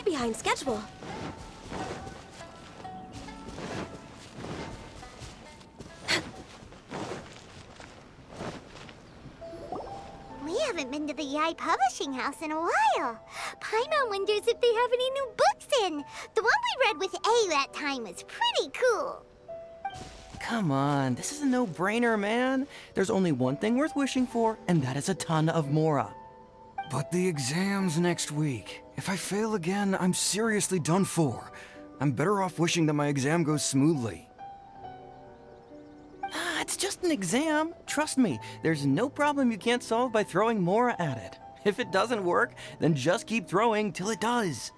behind schedule. We haven't been to the Yai Publishing House in a while. Paimon wonders if they have any new books in. The one we read with A that time was pretty cool. Come on, this is a no-brainer, man. There's only one thing worth wishing for, and that is a ton of Mora. But the exam's next week. If I fail again, I'm seriously done for. I'm better off wishing that my exam goes smoothly. Ah, it's just an exam. Trust me, there's no problem you can't solve by throwing Mora at it. If it doesn't work, then just keep throwing till it does.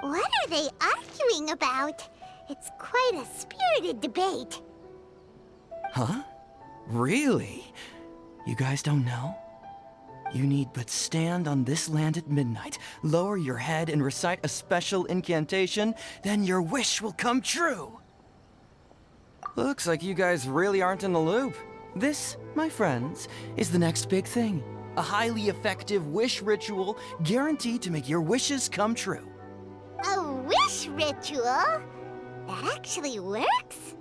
What are they arguing about? It's quite a spirited debate. Huh? Really? You guys don't know? You need but stand on this land at midnight, lower your head and recite a special incantation, then your wish will come true. Looks like you guys really aren't in the loop. This, my friends, is the next big thing. A highly effective wish ritual guaranteed to make your wishes come true. A wish ritual? That actually works?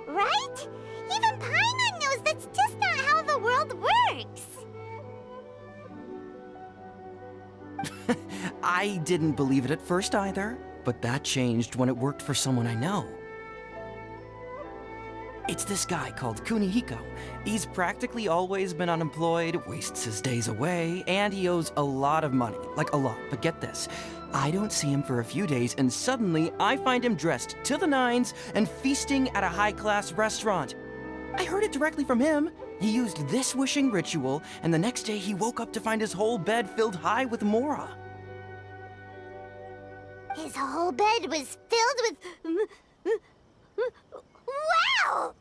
Right? Even Paimon knows that's just not how the world works. I didn't believe it at first either, but that changed when it worked for someone I know. It's this guy called Kunihiko. He's practically always been unemployed, wastes his days away, and he owes a lot of money. Like a lot, but get this. I don't see him for a few days, and suddenly I find him dressed to the nines and feasting at a high-class restaurant. I heard it directly from him. He used this wishing ritual, and the next day he woke up to find his whole bed filled high with Mora. His whole bed was filled with... Wow!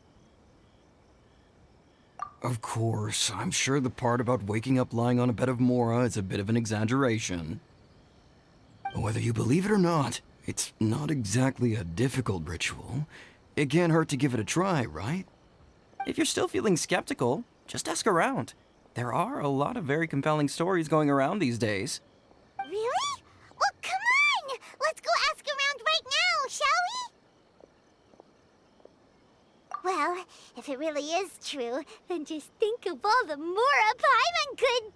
Of course, I'm sure the part about waking up lying on a bed of Mora is a bit of an exaggeration. Whether you believe it or not, it's not exactly a difficult ritual. It can't hurt to give it a try, right? If you're still feeling skeptical, just ask around. There are a lot of very compelling stories going around these days. Really? Well, come on! Let's go ask around right now, shall we? Well, if it really is true, then just think of all the Mora Paimon could...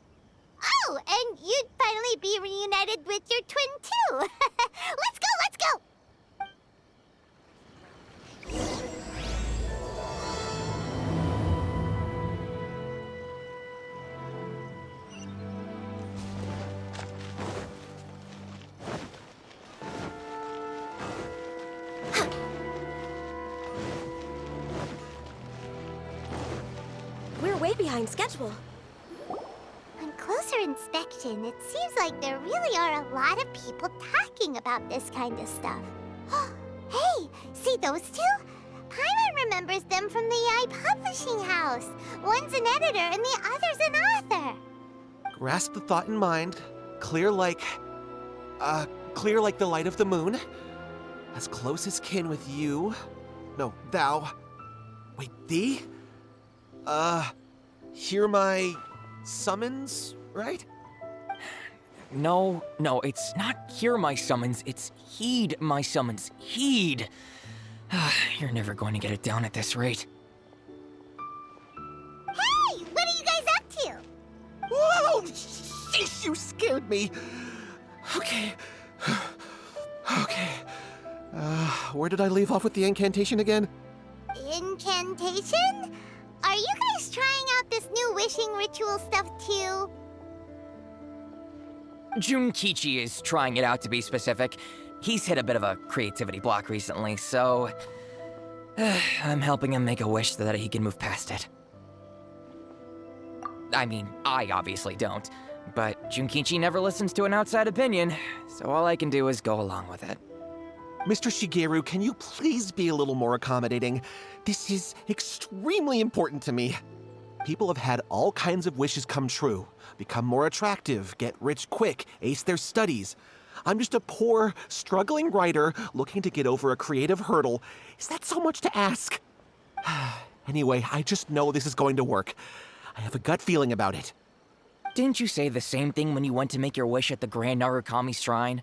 Oh, and you'd finally be reunited with your twin, too. Let's go, let's go! We're way behind schedule. On closer inspection, it seems like there really are a lot of people talking about this kind of stuff. Hey, see those two? Paimon remembers them from the Yai Publishing House. One's an editor and the other's an author. Grasp the thought in mind. Clear like the light of the moon. As close as kin with you. No, thou. Wait, thee? Hear my summons, right? No, it's not hear my summons, it's heed my summons. Heed! You're never going to get it down at this rate. Hey, what are you guys up to? Whoa! Sheesh, you scared me! Okay. Okay. Where did I leave off with the incantation again? Incantation? Are you guys trying out this new wishing ritual stuff too? Junkichi is trying it out, to be specific. He's hit a bit of a creativity block recently, so... I'm helping him make a wish so that he can move past it. I mean, I obviously don't, but Junkichi never listens to an outside opinion, so all I can do is go along with it. Mr. Shigeru, can you please be a little more accommodating? This is extremely important to me. People have had all kinds of wishes come true. Become more attractive, get rich quick, ace their studies. I'm just a poor, struggling writer looking to get over a creative hurdle. Is that so much to ask? Anyway, I just know this is going to work. I have a gut feeling about it. Didn't you say the same thing when you went to make your wish at the Grand Narukami Shrine?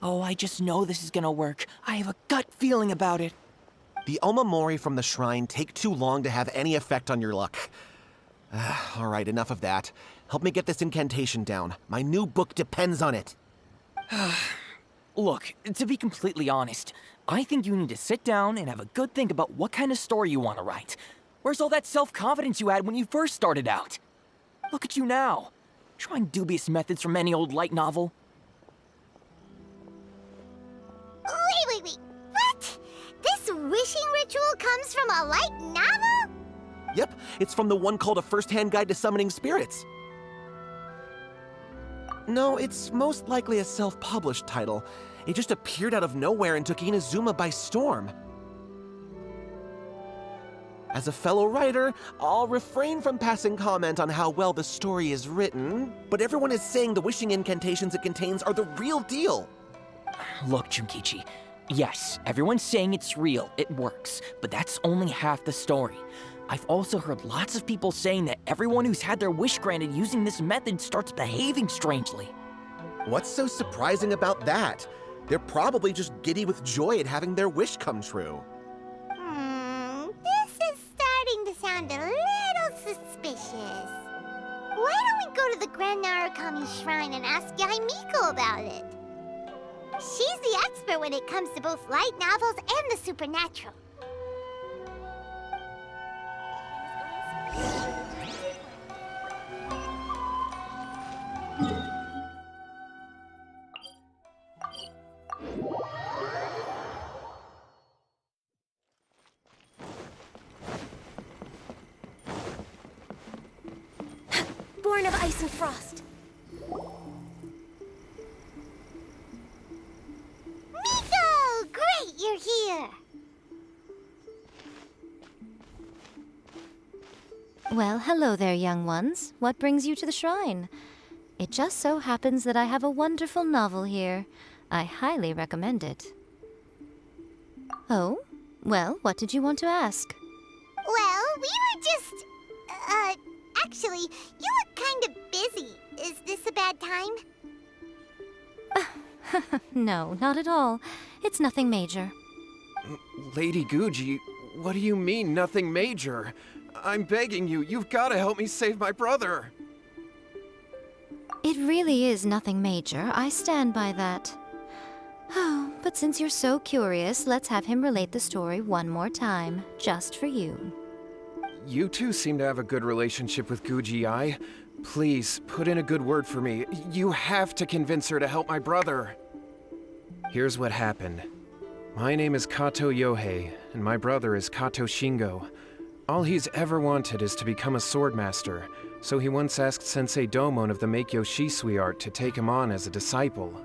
Oh, I just know this is gonna work. I have a gut feeling about it. The Omamori from the shrine take too long to have any effect on your luck. All right, enough of that. Help me get this incantation down. My new book depends on it. Look, to be completely honest, I think you need to sit down and have a good think about what kind of story you want to write. Where's all that self-confidence you had when you first started out? Look at you now, trying dubious methods from any old light novel. Wait. What? This wishing ritual comes from a light novel? Yep, it's from the one called A First-Hand Guide to Summoning Spirits. No, it's most likely a self-published title. It just appeared out of nowhere and took Inazuma by storm. As a fellow writer, I'll refrain from passing comment on how well the story is written, but everyone is saying the wishing incantations it contains are the real deal. Look, Junkichi, yes, everyone's saying it's real, it works, but that's only half the story. I've also heard lots of people saying that everyone who's had their wish granted using this method starts behaving strangely. What's so surprising about that? They're probably just giddy with joy at having their wish come true. This is starting to sound a little suspicious. Why don't we go to the Grand Narukami Shrine and ask Yai Miko about it? She's the expert when it comes to both light novels and the supernatural. Born of ice and frost. Miko! Great, you're here! Well, hello there, young ones. What brings you to the shrine? It just so happens that I have a wonderful novel here. I highly recommend it. Oh? Well, what did you want to ask? Well, we were just... actually, you look kind of busy. Is this a bad time? No, not at all. It's nothing major. Lady Guji, what do you mean, nothing major? I'm begging you, you've got to help me save my brother. It really is nothing major. I stand by that. Oh, but since you're so curious, let's have him relate the story one more time, just for you. You two seem to have a good relationship with Guji-ai. Please, put in a good word for me. You have to convince her to help my brother. Here's what happened. My name is Kato Yohei, and my brother is Kato Shingo. All he's ever wanted is to become a swordmaster, so he once asked Sensei Domon of the Meikyo Shisui art to take him on as a disciple.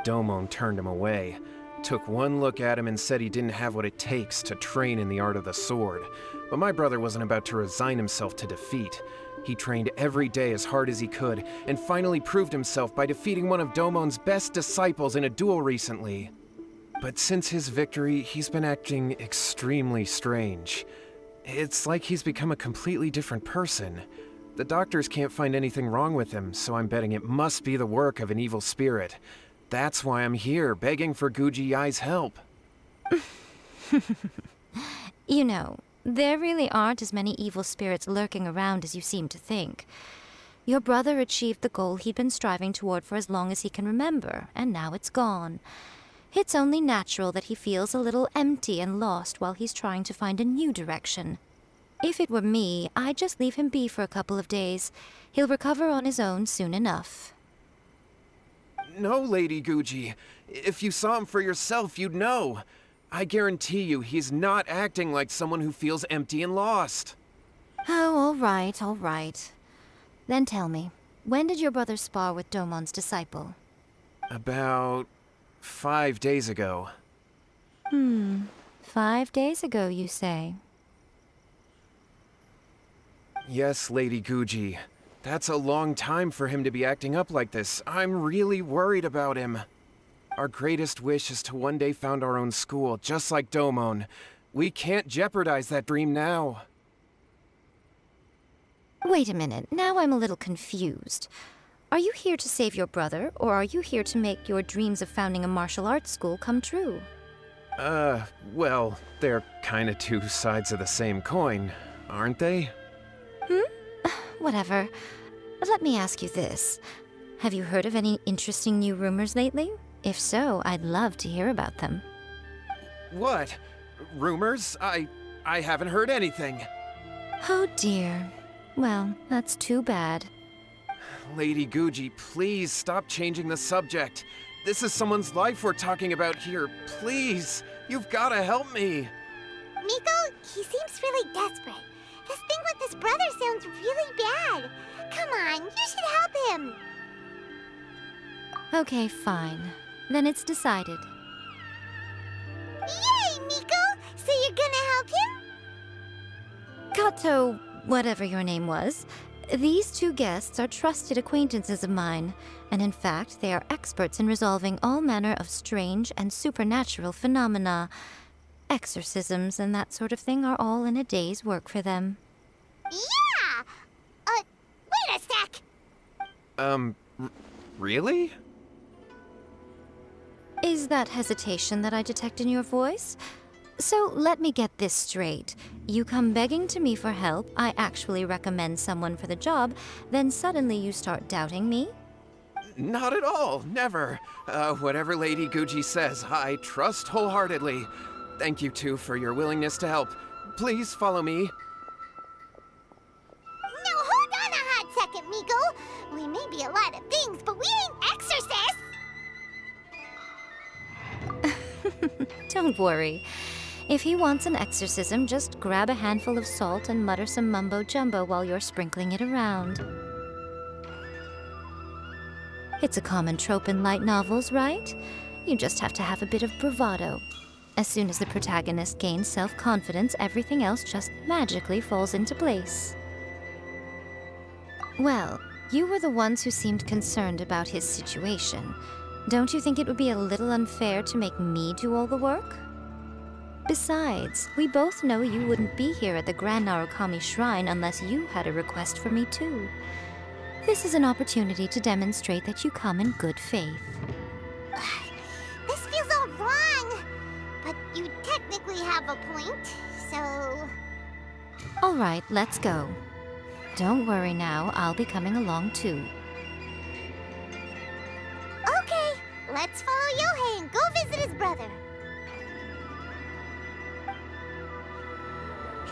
Domon turned him away, took one look at him and said he didn't have what it takes to train in the art of the sword. But my brother wasn't about to resign himself to defeat. He trained every day as hard as he could, and finally proved himself by defeating one of Domon's best disciples in a duel recently. But since his victory, he's been acting extremely strange. It's like he's become a completely different person. The doctors can't find anything wrong with him, so I'm betting it must be the work of an evil spirit. That's why I'm here, begging for Guji-ai's help. You know, there really aren't as many evil spirits lurking around as you seem to think. Your brother achieved the goal he'd been striving toward for as long as he can remember, and now it's gone. It's only natural that he feels a little empty and lost while he's trying to find a new direction. If it were me, I'd just leave him be for a couple of days. He'll recover on his own soon enough. No, Lady Guji. If you saw him for yourself, you'd know. I guarantee you he's not acting like someone who feels empty and lost. Oh, all right. Then tell me, when did your brother spar with Domon's disciple? About 5 days ago. 5 days ago, you say? Yes, Lady Guji. That's a long time for him to be acting up like this. I'm really worried about him. Our greatest wish is to one day found our own school, just like Domon. We can't jeopardize that dream now. Wait a minute, now I'm a little confused. Are you here to save your brother, or are you here to make your dreams of founding a martial arts school come true? Well, they're kinda two sides of the same coin, aren't they? Whatever. Let me ask you this. Have you heard of any interesting new rumors lately? If so, I'd love to hear about them. What? Rumors? I haven't heard anything. Oh dear. Well, that's too bad. Lady Guji, please stop changing the subject. This is someone's life we're talking about here. Please, you've gotta help me. Miko, he seems really desperate. This thing with his brother sounds really bad. Come on, you should help him. Okay, fine. Then it's decided. Yay, Miko! So you're gonna help him? Kato, whatever your name was, these two guests are trusted acquaintances of mine, and in fact, they are experts in resolving all manner of strange and supernatural phenomena. Exorcisms and that sort of thing are all in a day's work for them. Yeah! Wait a sec! Really? Is that hesitation that I detect in your voice? So let me get this straight. You come begging to me for help, I actually recommend someone for the job, then suddenly you start doubting me? Not at all, never. Whatever Lady Guji says, I trust wholeheartedly. Thank you two for your willingness to help. Please follow me. Now hold on a hot second, Miko. We may be a lot of things, but we ain't exorcists! Don't worry. If he wants an exorcism, just grab a handful of salt and mutter some mumbo-jumbo while you're sprinkling it around. It's a common trope in light novels, right? You just have to have a bit of bravado. As soon as the protagonist gains self-confidence, everything else just magically falls into place. Well, you were the ones who seemed concerned about his situation. Don't you think it would be a little unfair to make me do all the work? Besides, we both know you wouldn't be here at the Grand Narukami Shrine unless you had a request for me too. This is an opportunity to demonstrate that you come in good faith. This feels all wrong! But you technically have a point, so... All right, let's go. Don't worry now, I'll be coming along too. Okay, let's follow Yohei and go visit his brother.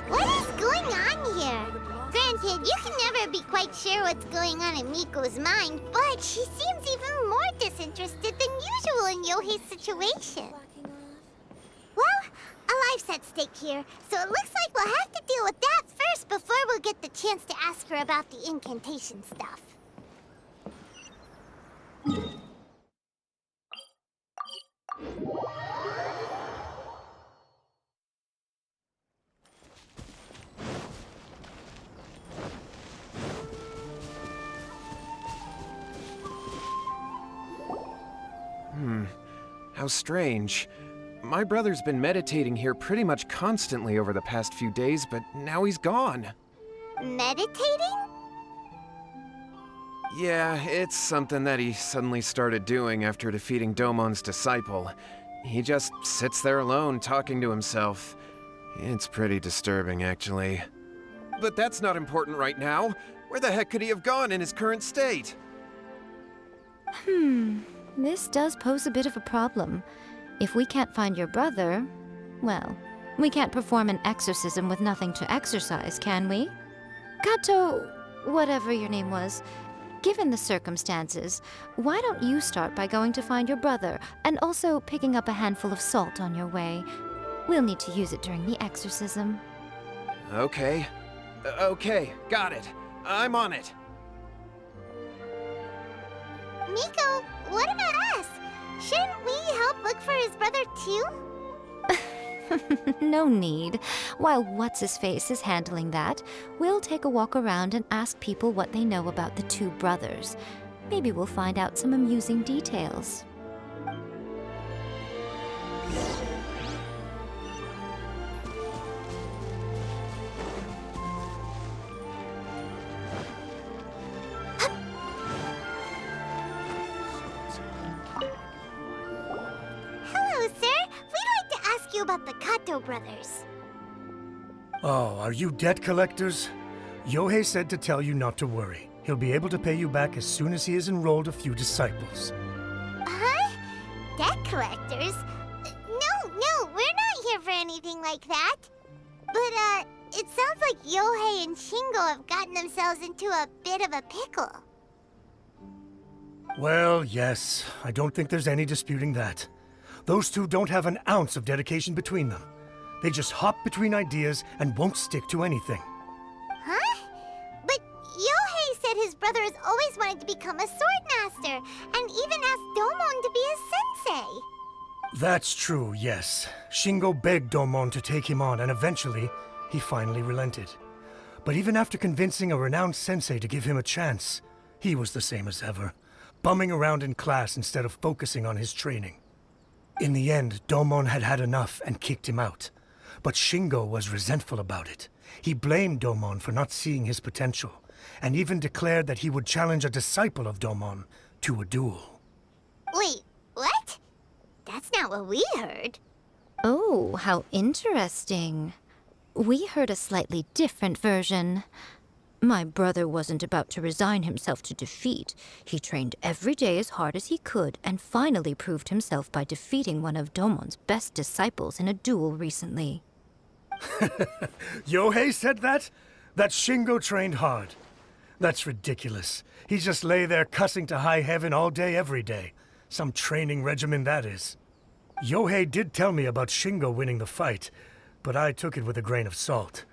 What is going on here? Granted, you can never be quite sure what's going on in Miko's mind, but she seems even more disinterested than usual in Yohei's situation. Well, a life's at stake here, so it looks like we'll have to deal with that first before we'll get the chance to ask her about the incantation stuff. How strange. My brother's been meditating here pretty much constantly over the past few days, but now he's gone. Meditating? Yeah, it's something that he suddenly started doing after defeating Domon's disciple. He just sits there alone, talking to himself. It's pretty disturbing, actually. But that's not important right now. Where the heck could he have gone in his current state? This does pose a bit of a problem. If we can't find your brother, well, we can't perform an exorcism with nothing to exorcise, can we? Kato, whatever your name was, given the circumstances, why don't you start by going to find your brother and also picking up a handful of salt on your way? We'll need to use it during the exorcism. Okay. Okay, got it. I'm on it. Miko, what about us? Shouldn't we help look for his brother too? No need. While What's-His-Face is handling that, we'll take a walk around and ask people what they know about the two brothers. Maybe we'll find out some amusing details. about the Kato brothers. Oh, are you debt collectors? Yohei said to tell you not to worry. He'll be able to pay you back as soon as he has enrolled a few disciples. Huh? Debt collectors? No, we're not here for anything like that. But, it sounds like Yohei and Shingo have gotten themselves into a bit of a pickle. Well, yes, I don't think there's any disputing that. Those two don't have an ounce of dedication between them. They just hop between ideas and won't stick to anything. Huh? But Yohei said his brother has always wanted to become a sword master, and even asked Domon to be his sensei. That's true, yes. Shingo begged Domon to take him on, and eventually, he finally relented. But even after convincing a renowned sensei to give him a chance, he was the same as ever, bumming around in class instead of focusing on his training. In the end, Domon had had enough and kicked him out. But Shingo was resentful about it. He blamed Domon for not seeing his potential, and even declared that he would challenge a disciple of Domon to a duel. Wait, what? That's not what we heard. Oh, how interesting. We heard a slightly different version. My brother wasn't about to resign himself to defeat. He trained every day as hard as he could and finally proved himself by defeating one of Domon's best disciples in a duel recently. Yohei said that? That Shingo trained hard. That's ridiculous. He just lay there cussing to high heaven all day every day. Some training regimen that is. Yohei did tell me about Shingo winning the fight, but I took it with a grain of salt.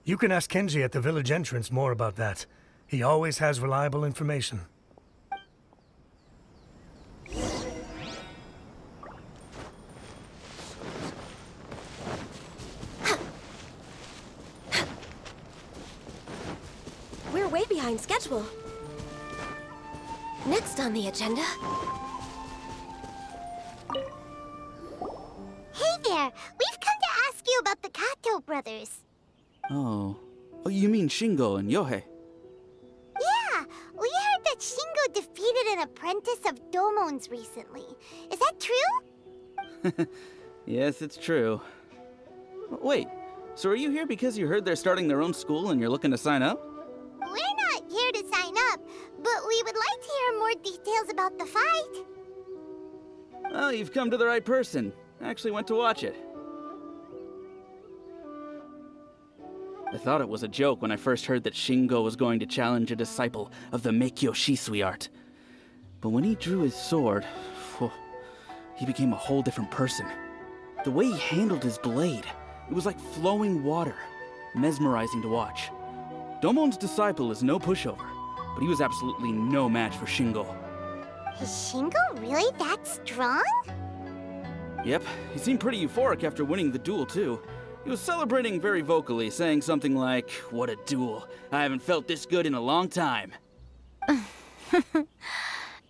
You can ask Kenji at the village entrance more about that. He always has reliable information. We're way behind schedule. Next on the agenda... Hey there, we've come to ask you about the Kato brothers. Oh, you mean Shingo and Yohei? Yeah, we heard that Shingo defeated an apprentice of Domon's recently. Is that true? Yes, it's true. Wait, so are you here because you heard they're starting their own school and you're looking to sign up? We're not here to sign up, but we would like to hear more details about the fight. Well, you've come to the right person. I actually went to watch it. I thought it was a joke when I first heard that Shingo was going to challenge a disciple of the Meikyo Shisui art. But when he drew his sword, he became a whole different person. The way he handled his blade, it was like flowing water, mesmerizing to watch. Domon's disciple is no pushover, but he was absolutely no match for Shingo. Is Shingo really that strong? Yep, he seemed pretty euphoric after winning the duel too. He was celebrating very vocally, saying something like, "What a duel. I haven't felt this good in a long time."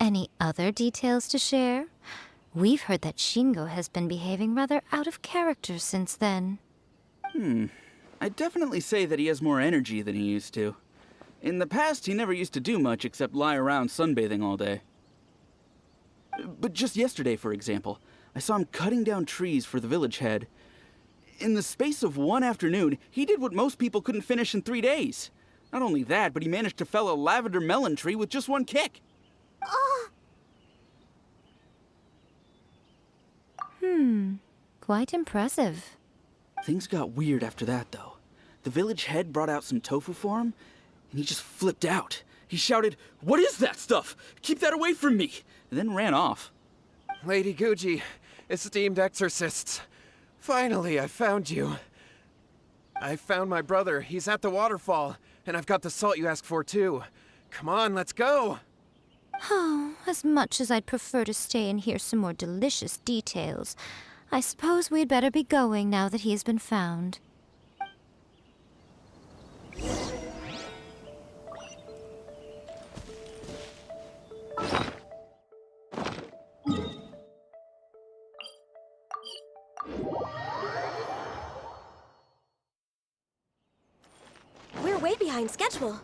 Any other details to share? We've heard that Shingo has been behaving rather out of character since then. I'd definitely say that he has more energy than he used to. In the past, he never used to do much except lie around sunbathing all day. But just yesterday, for example, I saw him cutting down trees for the village head. In the space of one afternoon, he did what most people couldn't finish in 3 days. Not only that, but he managed to fell a lavender melon tree with just one kick. Oh, Quite impressive. Things got weird after that, though. The village head brought out some tofu for him, and he just flipped out. He shouted, "What is that stuff? Keep that away from me!" and then ran off. Lady Guji, esteemed exorcists. Finally, I found you. I found my brother. He's at the waterfall, and I've got the salt you asked for, too. Come on, let's go! Oh, as much as I'd prefer to stay and hear some more delicious details, I suppose we'd better be going now that he has been found. We're way behind schedule.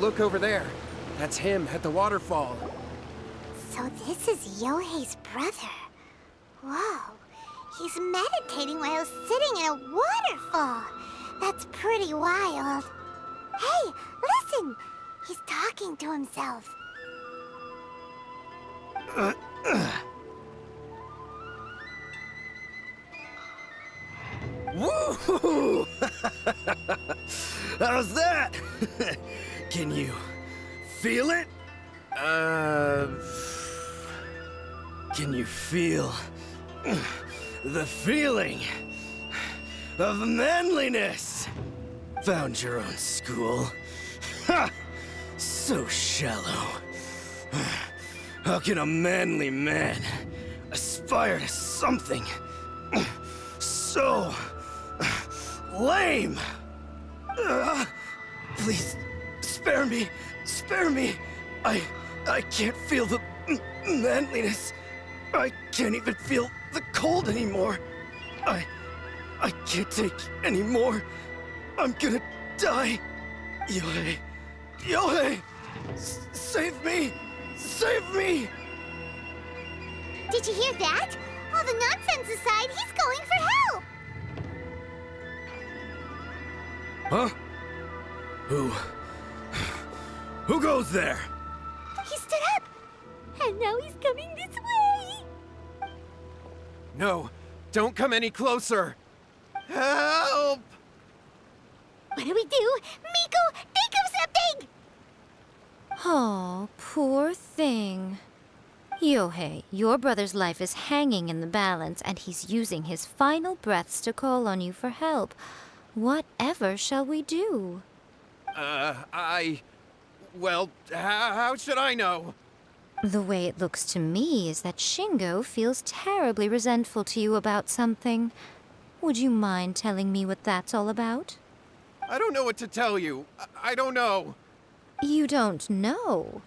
Look over there. That's him at the waterfall. So this is Yohei's brother. Whoa. He's meditating while sitting in a waterfall. That's pretty wild. Hey, listen! He's talking to himself. Woo! How's that? Can you feel it? Can you feel the feeling of manliness? Found your own school? Ha! So shallow. How can a manly man aspire to something so lame? Please, spare me. Spare me. I can't feel the manliness. I can't even feel the cold anymore. I can't take any more. I'm gonna die. Yohei. Yohei! Save me! Save me! Did you hear that? All the nonsense aside, he's going for help! Huh? Who goes there? He stood up! And now he's coming this way! No, don't come any closer. Help! What do we do? Miko, think of something! Oh, poor thing. Yohei, your brother's life is hanging in the balance, and he's using his final breaths to call on you for help. Whatever shall we do? Well, how should I know? The way it looks to me is that Shingo feels terribly resentful to you about something. Would you mind telling me what that's all about? I don't know what to tell you. I don't know. You don't know?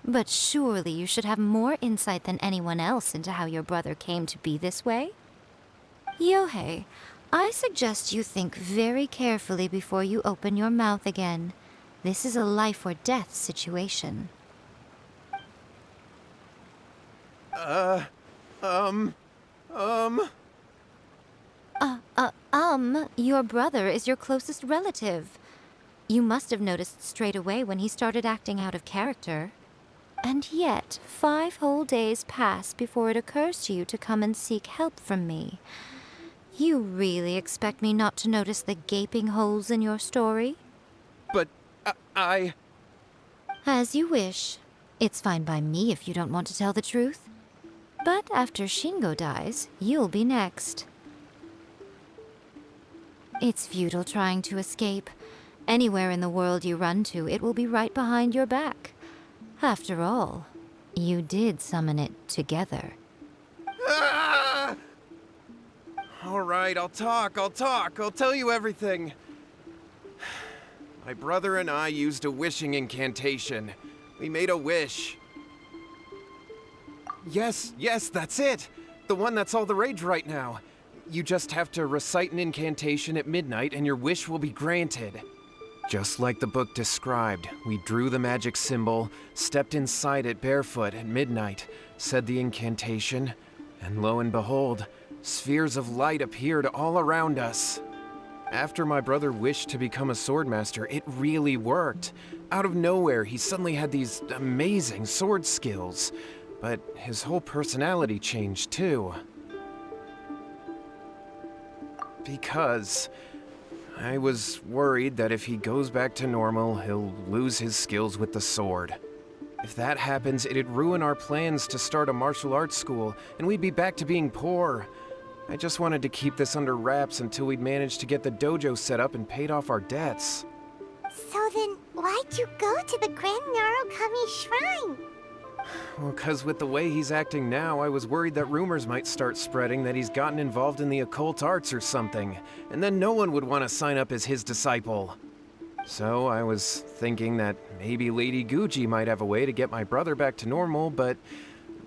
But surely you should have more insight than anyone else into how your brother came to be this way? Yohei, I suggest you think very carefully before you open your mouth again. This is a life or death situation. Your brother is your closest relative. You must have noticed straight away when he started acting out of character. And yet, 5 whole days pass before it occurs to you to come and seek help from me. You really expect me not to notice the gaping holes in your story? But I... As you wish. It's fine by me if you don't want to tell the truth. But after Shingo dies, you'll be next. It's futile trying to escape. Anywhere in the world you run to, it will be right behind your back. After all, you did summon it together. Ah! All right, I'll talk. I'll tell you everything. My brother and I used a wishing incantation. We made a wish. Yes, that's it. The one that's all the rage right now. You just have to recite an incantation at midnight and your wish will be granted. Just like the book described, we drew the magic symbol, stepped inside it barefoot at midnight, said the incantation, and lo and behold, spheres of light appeared all around us. After my brother wished to become a swordmaster, it really worked. Out of nowhere, he suddenly had these amazing sword skills, but his whole personality changed too. Because I was worried that if he goes back to normal, he'll lose his skills with the sword. If that happens, it'd ruin our plans to start a martial arts school, and we'd be back to being poor. I just wanted to keep this under wraps until we'd managed to get the dojo set up and paid off our debts. So then, why'd you go to the Grand Narukami Shrine? Well, 'cause with the way he's acting now, I was worried that rumors might start spreading that he's gotten involved in the occult arts or something, and then no one would want to sign up as his disciple. So I was thinking that maybe Lady Guji might have a way to get my brother back to normal, but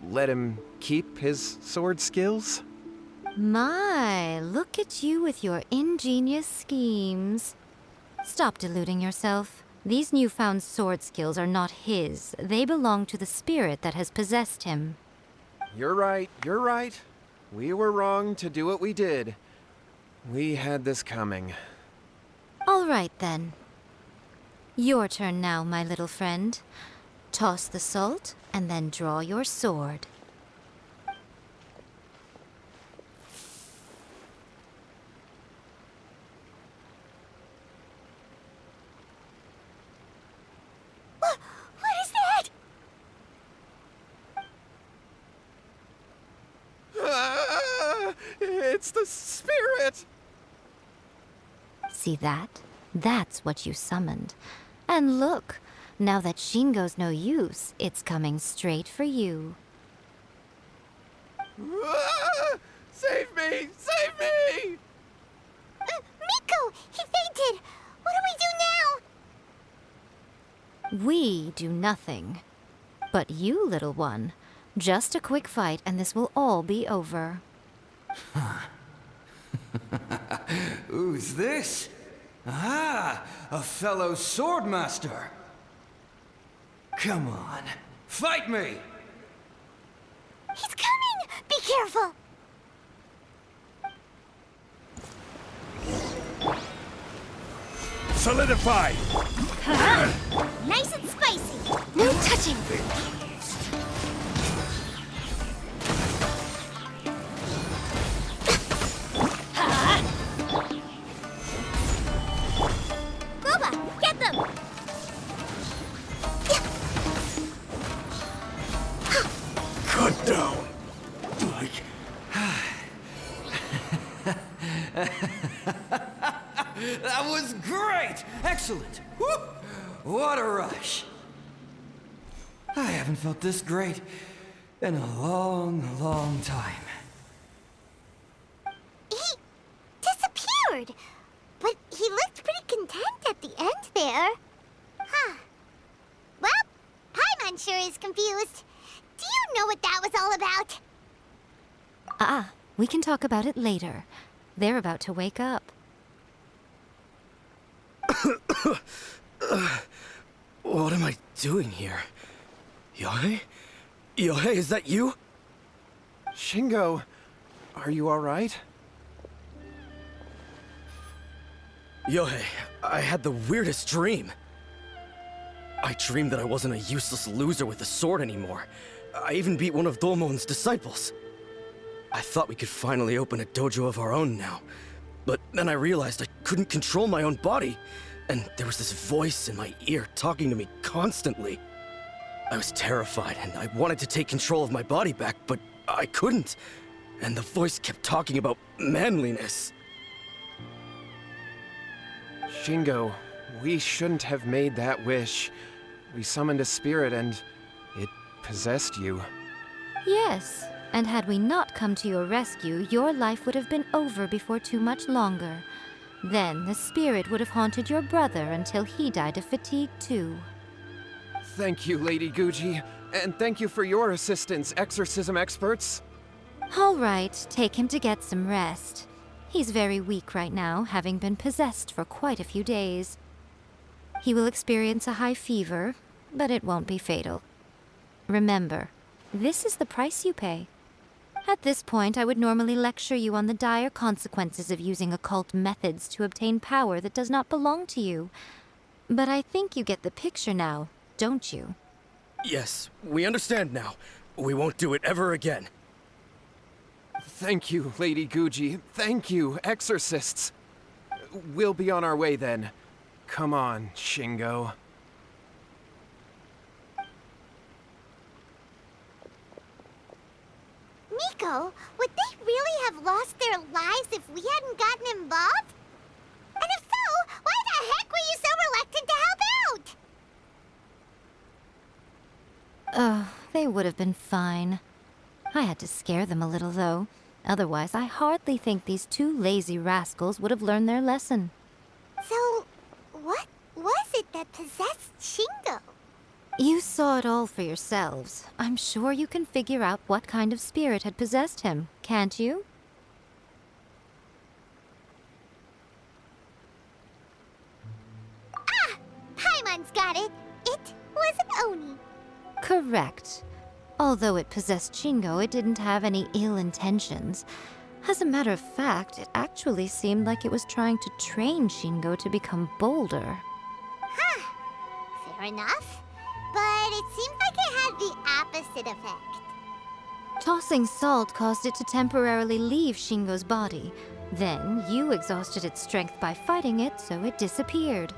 let him keep his sword skills? My, look at you with your ingenious schemes. Stop deluding yourself. These newfound sword skills are not his. They belong to the spirit that has possessed him. You're right, you're right. We were wrong to do what we did. We had this coming. All right, then. Your turn now, my little friend. Toss the salt, and then draw your sword. What is that? Ah, it's the spirit! See that? That's what you summoned. And look, now that Shingo's no use, it's coming straight for you. Ah, save me! Save me! Miko! He fainted! What do we do now? We do nothing. But you, little one, just a quick fight and this will all be over. Who's this? Ah, a fellow swordmaster. Come on, fight me! He's coming! Be careful! Solidify! Nice and spicy! No touching! Boba, get them! Cut down! Like... That was great! Excellent! Woo! What a rush! I haven't felt this great in a long, long time. He disappeared! But he looked pretty content at the end there. Huh. Well, Paimon sure is confused. Do you know what that was all about? We can talk about it later. They're about to wake up. What am I doing here? Yohei? Yohei, is that you? Shingo, are you alright? Yohei, I had the weirdest dream. I dreamed that I wasn't a useless loser with a sword anymore. I even beat one of Domon's disciples. I thought we could finally open a dojo of our own now. But then I realized I couldn't control my own body. And there was this voice in my ear talking to me constantly. I was terrified and I wanted to take control of my body back, but I couldn't. And the voice kept talking about manliness. Shingo, we shouldn't have made that wish. We summoned a spirit and it possessed you. Yes, and had we not come to your rescue, your life would have been over before too much longer. Then the spirit would have haunted your brother until he died of fatigue too. Thank you, Lady Guji, and thank you for your assistance, exorcism experts. All right, take him to get some rest. He's very weak right now, having been possessed for quite a few days. He will experience a high fever, but it won't be fatal. Remember, this is the price you pay. At this point, I would normally lecture you on the dire consequences of using occult methods to obtain power that does not belong to you. But I think you get the picture now, don't you? Yes, we understand now. We won't do it ever again. Thank you, Lady Guji. Thank you, exorcists. We'll be on our way then. Come on, Shingo. Miko, would they really have lost their lives if we hadn't gotten involved? And if so, why the heck were you so reluctant to help out? They would have been fine. I had to scare them a little, though. Otherwise, I hardly think these two lazy rascals would have learned their lesson. So, what was it that possessed Shingo? You saw it all for yourselves. I'm sure you can figure out what kind of spirit had possessed him, can't you? Ah! Paimon ones got it. It was an Oni. Correct. Although it possessed Shingo, it didn't have any ill intentions. As a matter of fact, it actually seemed like it was trying to train Shingo to become bolder. Huh. Fair enough. But it seemed like it had the opposite effect. Tossing salt caused it to temporarily leave Shingo's body. Then, you exhausted its strength by fighting it, so it disappeared.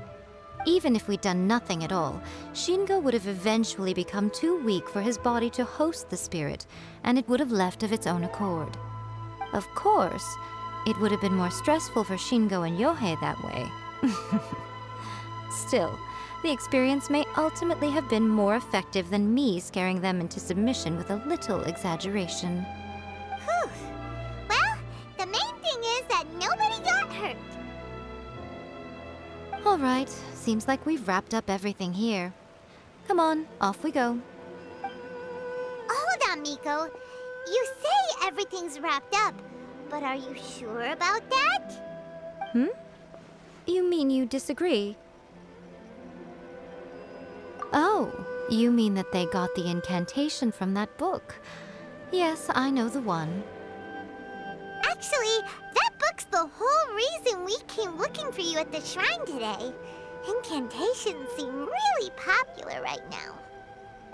Even if we'd done nothing at all, Shingo would have eventually become too weak for his body to host the spirit, and it would have left of its own accord. Of course, it would have been more stressful for Shingo and Yohei that way. Still, the experience may ultimately have been more effective than me scaring them into submission with a little exaggeration. Whew. Well, the main thing is that nobody got hurt. All right, seems like we've wrapped up everything here. Come on, off we go. Hold on, Miko. You say everything's wrapped up, but are you sure about that? You mean you disagree? Oh, you mean that they got the incantation from that book. Yes, I know the one. Actually, that book's the whole reason we came looking for you at the shrine today. Incantations seem really popular right now.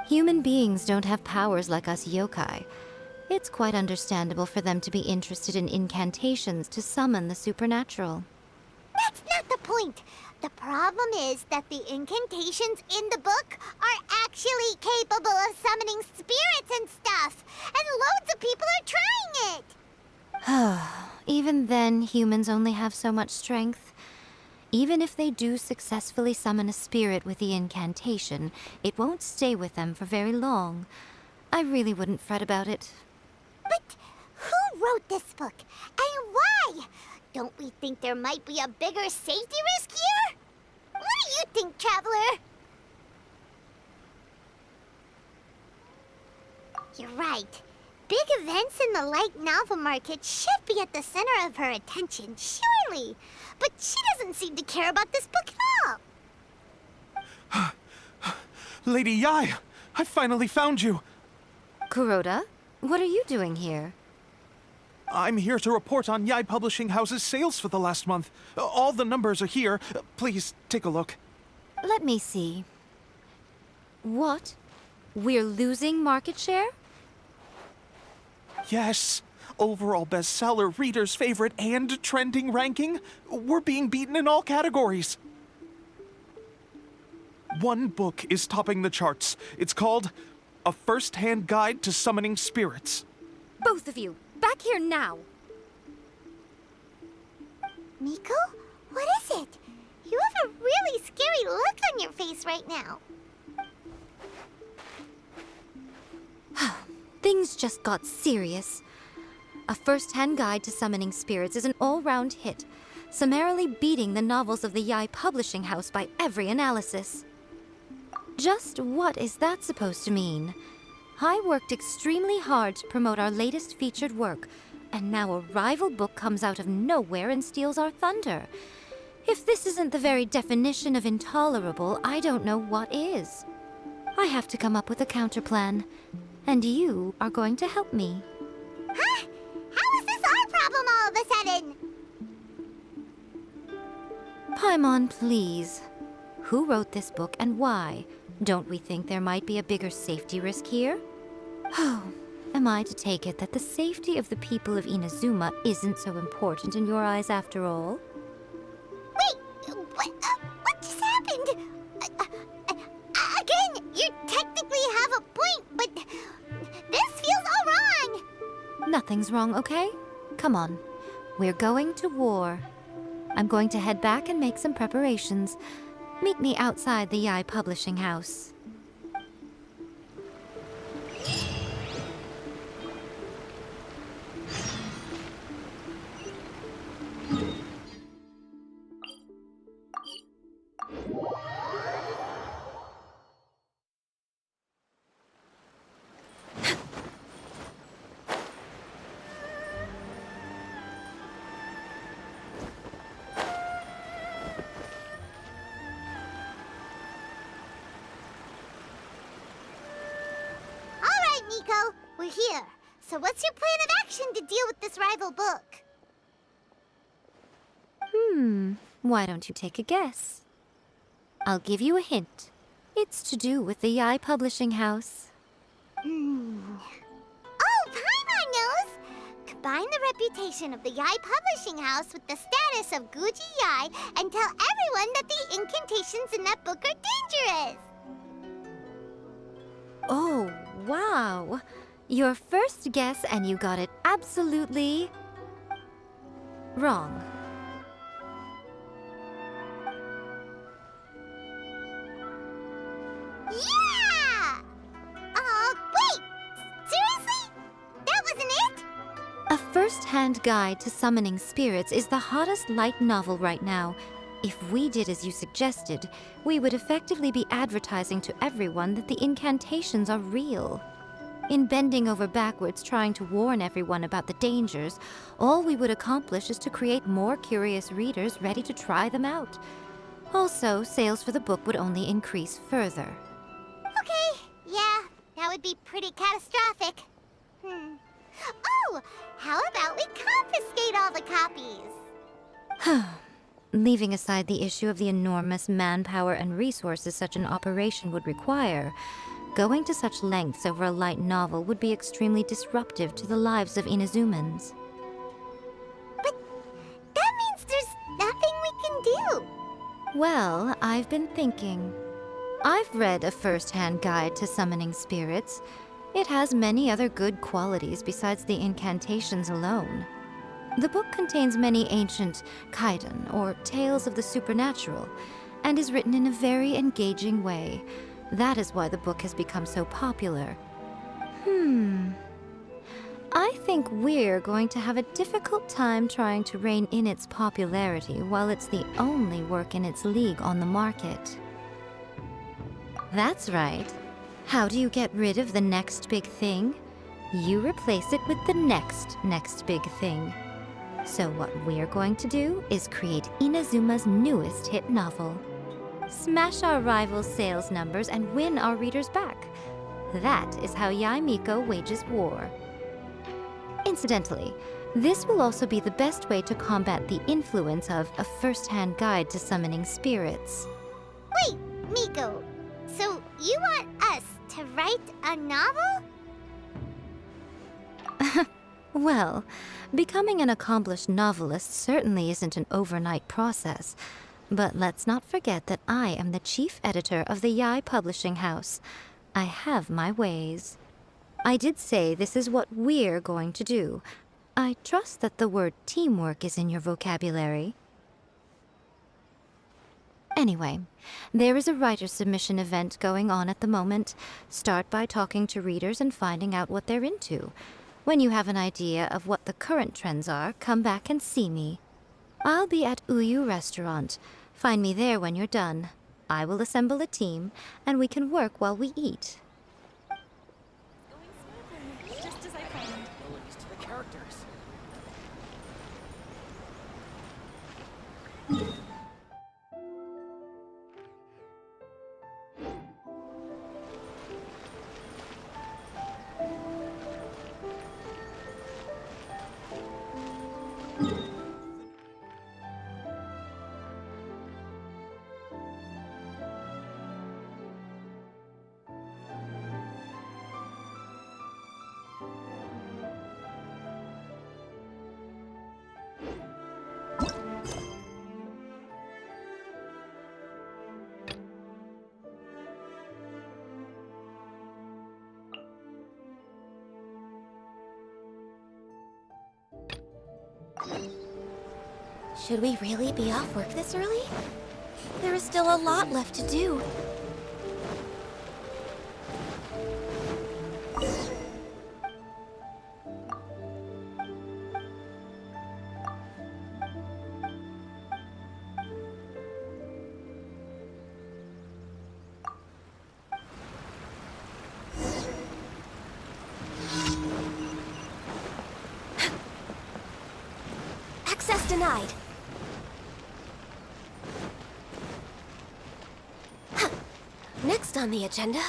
Human beings don't have powers like us yokai. It's quite understandable for them to be interested in incantations to summon the supernatural. That's not the point. The problem is that the incantations in the book are actually capable of summoning spirits and stuff, and loads of people are trying it. Even then, humans only have so much strength. Even if they do successfully summon a spirit with the incantation, it won't stay with them for very long. I really wouldn't fret about it. But who wrote this book, and why? Don't we think there might be a bigger safety risk here? What do you think, Traveler? You're right. Big events in the light novel market should be at the center of her attention, surely. But she doesn't seem to care about this book at all. Lady Yai, I finally found you. Kuroda, what are you doing here? I'm here to report on Yai Publishing House's sales for the last month. All the numbers are here. Please, take a look. Let me see. What? We're losing market share? Yes. Overall bestseller, readers' favorite, and trending ranking. We're being beaten in all categories. One book is topping the charts. It's called A First-Hand Guide to Summoning Spirits. Both of you, back here now! Miko? What is it? You have a really scary look on your face right now. Things just got serious. A First-Hand Guide to Summoning Spirits is an all-round hit, summarily beating the novels of the Yai Publishing House by every analysis. Just what is that supposed to mean? I worked extremely hard to promote our latest featured work, and now a rival book comes out of nowhere and steals our thunder. If this isn't the very definition of intolerable, I don't know what is. I have to come up with a counterplan, and you are going to help me. Huh? How is this our problem all of a sudden? Paimon, please. Who wrote this book and why? Don't we think there might be a bigger safety risk here? Oh, am I to take it that the safety of the people of Inazuma isn't so important in your eyes after all? Wait, what just happened? Again, you technically have a point, but this feels all wrong. Nothing's wrong, okay? Come on. We're going to war. I'm going to head back and make some preparations. Meet me outside the Yai Publishing House. We're here. So what's your plan of action to deal with this rival book? Why don't you take a guess? I'll give you a hint. It's to do with the Yai Publishing House. Oh, Paimon knows! Combine the reputation of the Yai Publishing House with the status of Guji Yai and tell everyone that the incantations in that book are dangerous! Oh, wow. Your first guess, and you got it absolutely wrong. Yeah! Wait! Seriously? That wasn't it? A first-hand guide to summoning spirits is the hottest light novel right now. If we did as you suggested, we would effectively be advertising to everyone that the incantations are real. In bending over backwards trying to warn everyone about the dangers, all we would accomplish is to create more curious readers ready to try them out. Also, sales for the book would only increase further. Okay, yeah, that would be pretty catastrophic. Oh, how about we confiscate all the copies? Leaving aside the issue of the enormous manpower and resources such an operation would require, going to such lengths over a light novel would be extremely disruptive to the lives of Inazumans. But that means there's nothing we can do. Well, I've been thinking. I've read a first-hand guide to summoning spirits. It has many other good qualities besides the incantations alone. The book contains many ancient kaiden, or tales of the supernatural, and is written in a very engaging way. That is why the book has become so popular. I think we're going to have a difficult time trying to rein in its popularity while it's the only work in its league on the market. That's right. How do you get rid of the next big thing? You replace it with the next big thing. So what we're going to do is create Inazuma's newest hit novel. Smash our rival's sales numbers and win our readers back. That is how Yai Miko wages war. Incidentally, this will also be the best way to combat the influence of a first-hand guide to summoning spirits. Wait, Miko, so you want us to write a novel? Well, becoming an accomplished novelist certainly isn't an overnight process. But let's not forget that I am the chief editor of the Yai Publishing House. I have my ways. I did say this is what we're going to do. I trust that the word teamwork is in your vocabulary. Anyway, there is a writer submission event going on at the moment. Start by talking to readers and finding out what they're into. When you have an idea of what the current trends are, come back and see me. I'll be at Uyu Restaurant. Find me there when you're done. I will assemble a team, and we can work while we eat. Just as I planned. Abilities to the characters. Should we really be off work this early? There is still a lot left to do. Access denied. Next on the agenda.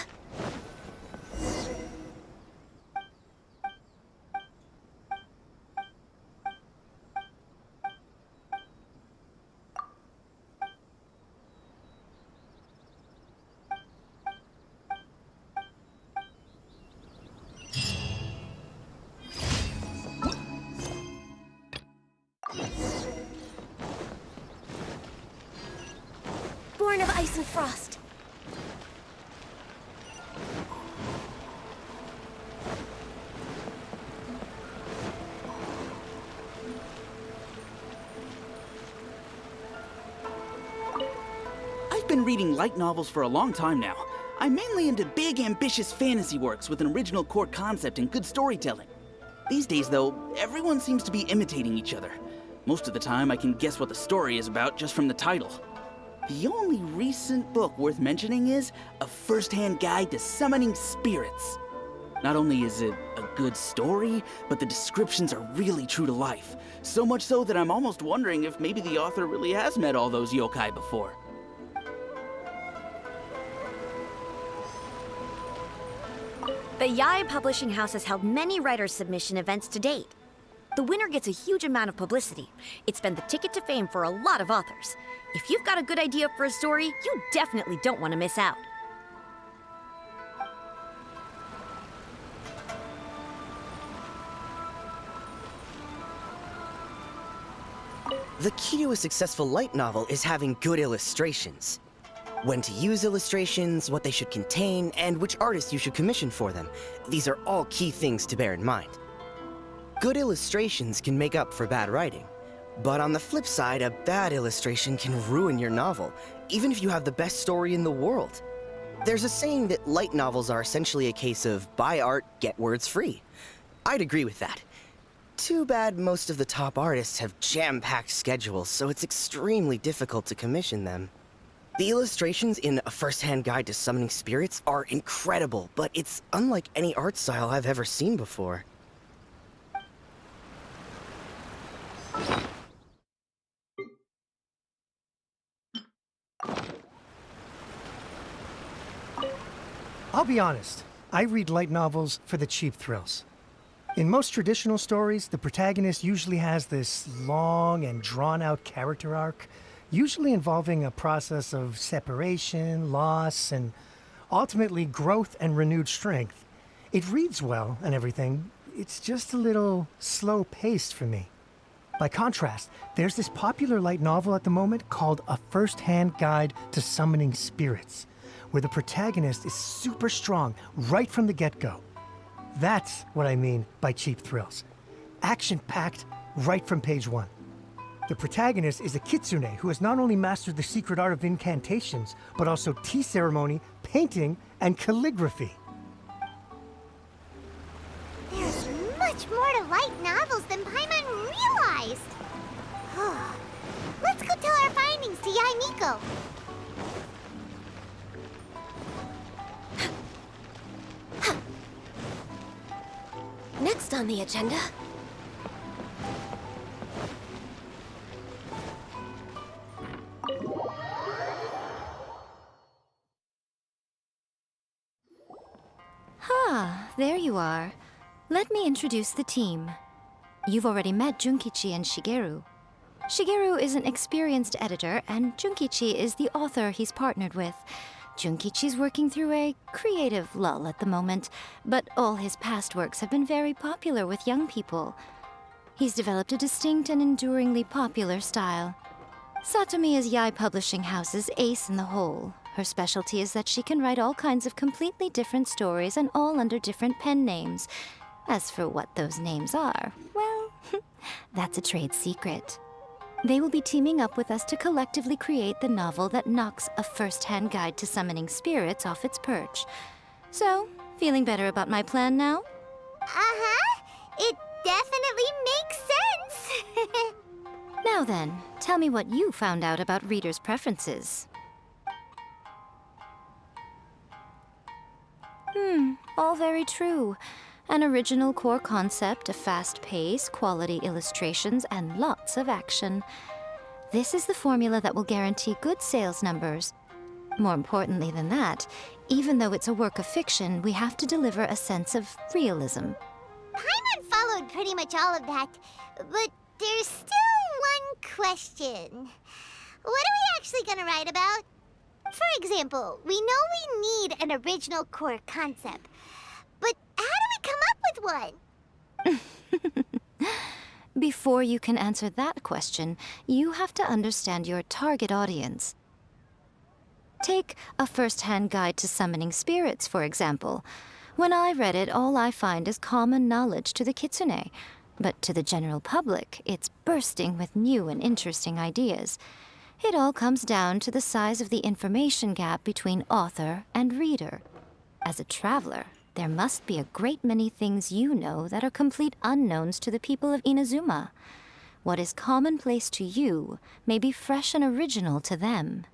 return of ice and frost. I've been reading light novels for a long time now. I'm mainly into big, ambitious fantasy works with an original core concept and good storytelling. These days, though, everyone seems to be imitating each other. Most of the time, I can guess what the story is about just from the title. The only recent book worth mentioning is A First-Hand Guide to Summoning Spirits. Not only is it a good story, but the descriptions are really true to life. So much so that I'm almost wondering if maybe the author really has met all those yokai before. The Yae Publishing House has held many writers' submission events to date. The winner gets a huge amount of publicity. It's been the ticket to fame for a lot of authors. If you've got a good idea for a story, you definitely don't want to miss out. The key to a successful light novel is having good illustrations. When to use illustrations, what they should contain, and which artist you should commission for them. These are all key things to bear in mind. Good illustrations can make up for bad writing. But on the flip side, a bad illustration can ruin your novel, even if you have the best story in the world. There's a saying that light novels are essentially a case of buy art, get words free. I'd agree with that. Too bad most of the top artists have jam-packed schedules, so it's extremely difficult to commission them. The illustrations in A First-Hand Guide to Summoning Spirits are incredible, but it's unlike any art style I've ever seen before. I'll be honest, I read light novels for the cheap thrills. In most traditional stories, the protagonist usually has this long and drawn-out character arc, usually involving a process of separation, loss, and ultimately growth and renewed strength. It reads well and everything, it's just a little slow-paced for me. By contrast, there's this popular light novel at the moment called A First-Hand Guide to Summoning Spirits, where the protagonist is super strong right from the get-go. That's what I mean by cheap thrills. Action-packed right from page one. The protagonist is a Kitsune who has not only mastered the secret art of incantations, but also tea ceremony, painting, and calligraphy. There's much more to light novels than Paimon realized. Let's go tell our findings to Yae Miko. Next on the agenda... Ah, there you are. Let me introduce the team. You've already met Junkichi and Shigeru. Shigeru is an experienced editor, and Junkichi is the author he's partnered with. Junkichi's working through a creative lull at the moment, but all his past works have been very popular with young people. He's developed a distinct and enduringly popular style. Satomi is Yae Publishing House's ace in the hole. Her specialty is that she can write all kinds of completely different stories and all under different pen names. As for what those names are, well, that's a trade secret. They will be teaming up with us to collectively create the novel that knocks A First-Hand Guide to Summoning Spirits off its perch. So, feeling better about my plan now? Uh-huh. It definitely makes sense. Now then, tell me what you found out about readers' preferences. All very true. An original core concept, a fast pace, quality illustrations, and lots of action. This is the formula that will guarantee good sales numbers. More importantly than that, even though it's a work of fiction, we have to deliver a sense of realism. Paimon followed pretty much all of that, but there's still one question. What are we actually gonna write about? For example, we know we need an original core concept, but how do we come up with one? Before you can answer that question, you have to understand your target audience. Take a first-hand guide to summoning spirits, for example. When I read it, all I find is common knowledge to the Kitsune. But to the general public, it's bursting with new and interesting ideas. It all comes down to the size of the information gap between author and reader. As a traveler, there must be a great many things you know that are complete unknowns to the people of Inazuma. What is commonplace to you may be fresh and original to them.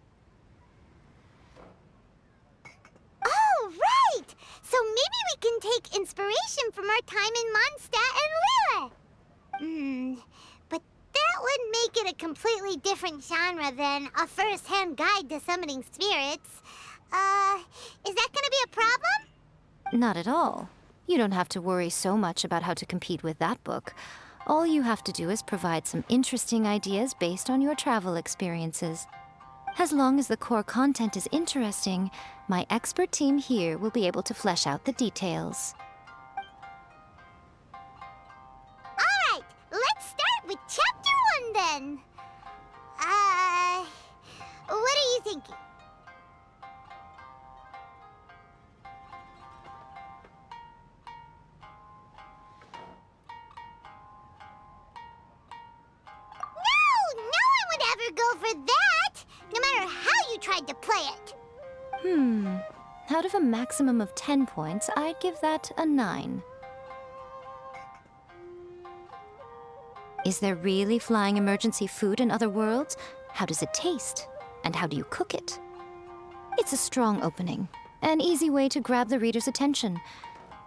Oh, right! So maybe we can take inspiration from our time in Mondstadt and Liyue. But that would make it a completely different genre than a first-hand guide to summoning spirits. Is that gonna be a problem? Not at all. You don't have to worry so much about how to compete with that book. All you have to do is provide some interesting ideas based on your travel experiences. As long as the core content is interesting, my expert team here will be able to flesh out the details. Alright, let's start with Chapter 1 then. What are you thinking? Go for that, no matter how you tried to play it. Out of a maximum of 10 points, I'd give that a 9. Is there really flying emergency food in other worlds? How does it taste? And how do you cook it? It's a strong opening, an easy way to grab the reader's attention.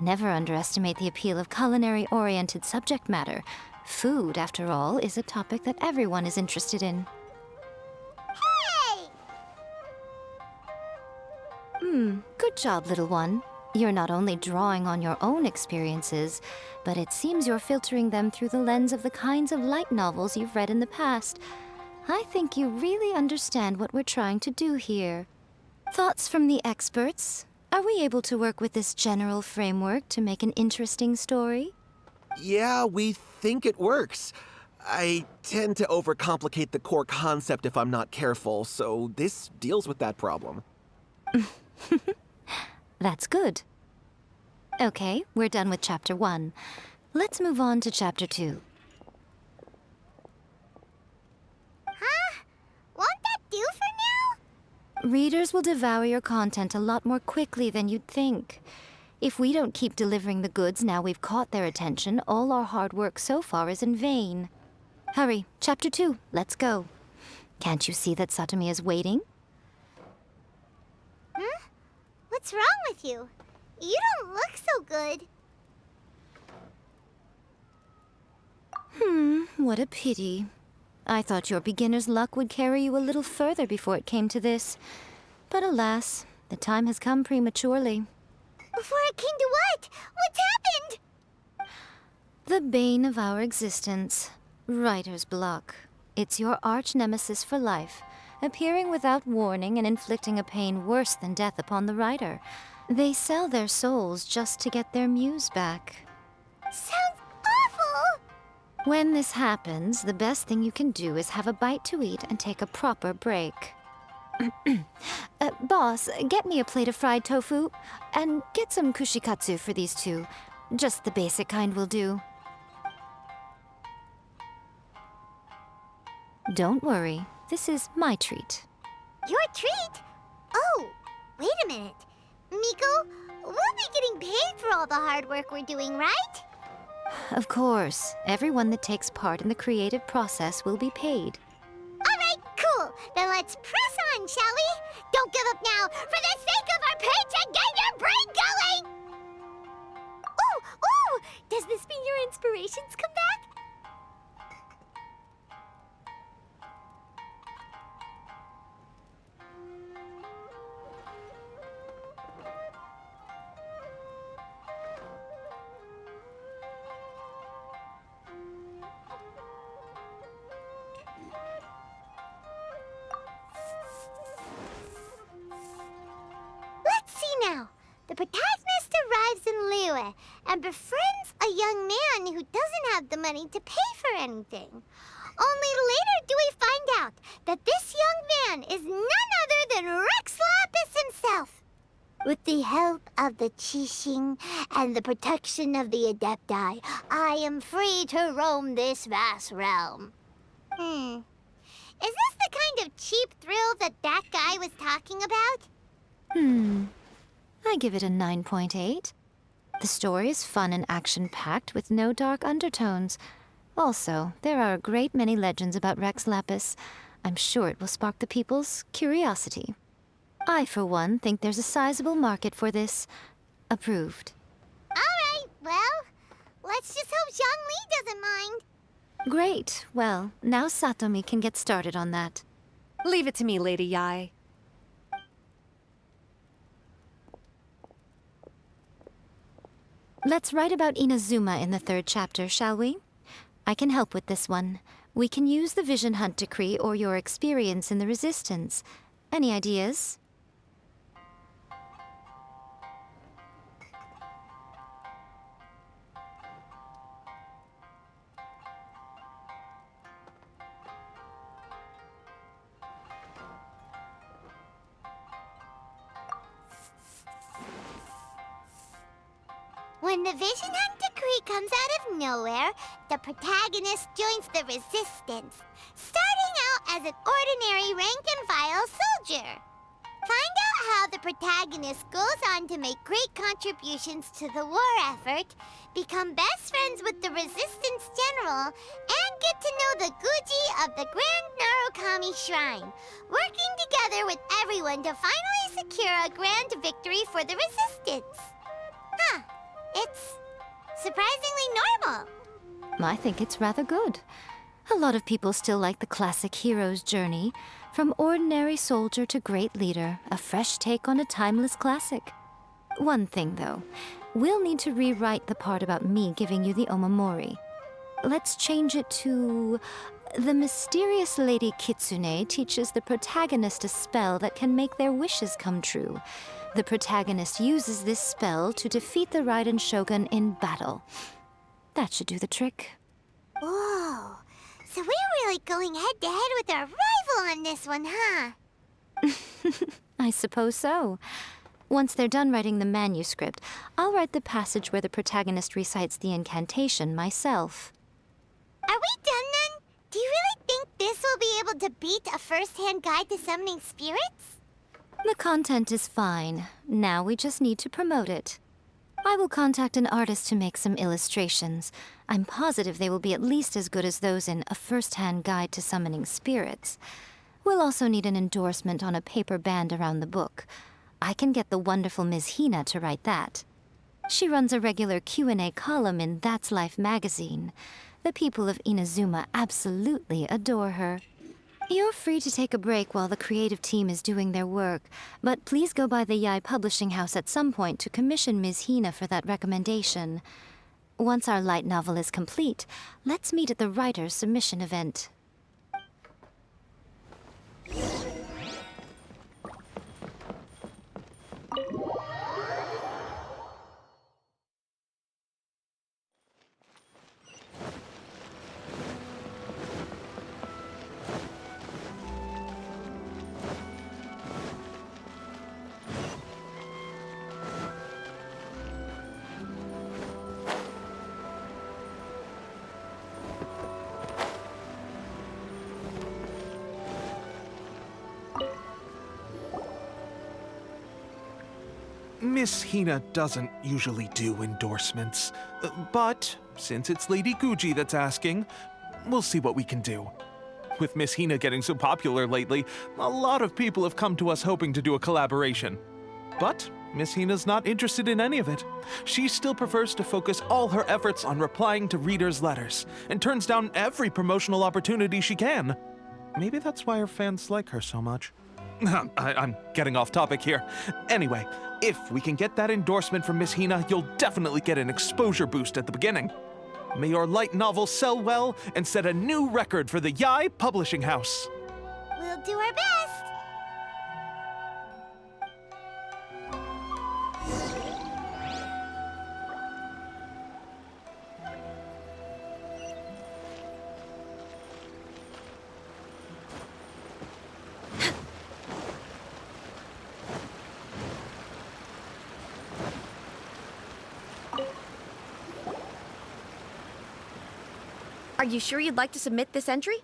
Never underestimate the appeal of culinary-oriented subject matter. Food, after all, is a topic that everyone is interested in. Good job, little one. You're not only drawing on your own experiences, but it seems you're filtering them through the lens of the kinds of light novels you've read in the past. I think you really understand what we're trying to do here. Thoughts from the experts? Are we able to work with this general framework to make an interesting story? Yeah, we think it works. I tend to overcomplicate the core concept if I'm not careful, so this deals with that problem. That's good. Okay, we're done with Chapter 1. Let's move on to Chapter 2. Huh? Won't that do for now? Readers will devour your content a lot more quickly than you'd think. If we don't keep delivering the goods now we've caught their attention, all our hard work so far is in vain. Hurry, Chapter 2, let's go. Can't you see that Satomi is waiting? What's wrong with you? You don't look so good. What a pity. I thought your beginner's luck would carry you a little further before it came to this. But alas, the time has come prematurely. Before it came to what? What's happened? The bane of our existence. Writer's block. It's your arch-nemesis for life, appearing without warning and inflicting a pain worse than death upon the writer. They sell their souls just to get their muse back. Sounds awful! When this happens, the best thing you can do is have a bite to eat and take a proper break. Boss, get me a plate of fried tofu, and get some kushikatsu for these two. Just the basic kind will do. Don't worry, this is my treat. Your treat? Oh, wait a minute. Miko, we'll be getting paid for all the hard work we're doing, right? Of course, everyone that takes part in the creative process will be paid. All right, cool. Then let's press on, shall we? Don't give up now. For the sake of our paycheck, get your brain going! Ooh! Does this mean your inspirations come back? Now, the protagonist arrives in Liyue and befriends a young man who doesn't have the money to pay for anything. Only later do we find out that this young man is none other than Rexla With the help of the Qixing and the protection of the Adepti, I am free to roam this vast realm. Is this the kind of cheap thrill that guy was talking about? I give it a 9.8. The story is fun and action-packed with no dark undertones. Also, there are a great many legends about Rex Lapis. I'm sure it will spark the people's curiosity. I, for one, think there's a sizable market for this. Approved. Alright, well, let's just hope Zhongli doesn't mind. Great. Well, now Satomi can get started on that. Leave it to me, Lady Yai. Let's write about Inazuma in the 3rd chapter, shall we? I can help with this one. We can use the Vision Hunt Decree or your experience in the Resistance. Any ideas? When the Vision Hunt Decree comes out of nowhere, the protagonist joins the Resistance, starting out as an ordinary rank-and-file soldier. Find out how the protagonist goes on to make great contributions to the war effort, become best friends with the Resistance General, and get to know the Guji of the Grand Narukami Shrine, working together with everyone to finally secure a grand victory for the Resistance. Huh. It's surprisingly normal. I think it's rather good. A lot of people still like the classic hero's journey, from ordinary soldier to great leader, a fresh take on a timeless classic. One thing, though, we'll need to rewrite the part about me giving you the Omamori. Let's change it to... The mysterious Lady Kitsune teaches the protagonist a spell that can make their wishes come true. The protagonist uses this spell to defeat the Raiden Shogun in battle. That should do the trick. Whoa, so we're really going head-to-head with our rival on this one, huh? I suppose so. Once they're done writing the manuscript, I'll write the passage where the protagonist recites the incantation myself. Are we done then? Do you really think this will be able to beat a first-hand guide to summoning spirits? The content is fine. Now we just need to promote it. I will contact an artist to make some illustrations. I'm positive they will be at least as good as those in A First-Hand Guide to Summoning Spirits. We'll also need an endorsement on a paper band around the book. I can get the wonderful Ms. Hina to write that. She runs a regular Q&A column in That's Life magazine. The people of Inazuma absolutely adore her. You're free to take a break while the creative team is doing their work, but please go by the Yai Publishing House at some point to commission Ms. Hina for that recommendation. Once our light novel is complete, let's meet at the writer's submission event. Miss Hina doesn't usually do endorsements, but since it's Lady Guji that's asking, we'll see what we can do. With Miss Hina getting so popular lately, a lot of people have come to us hoping to do a collaboration. But Miss Hina's not interested in any of it. She still prefers to focus all her efforts on replying to readers' letters, and turns down every promotional opportunity she can. Maybe that's why her fans like her so much. I'm getting off topic here. Anyway, if we can get that endorsement from Miss Hina, you'll definitely get an exposure boost at the beginning. May your light novel sell well and set a new record for the Yai Publishing House. We'll do our best. you sure you'd like to submit this entry?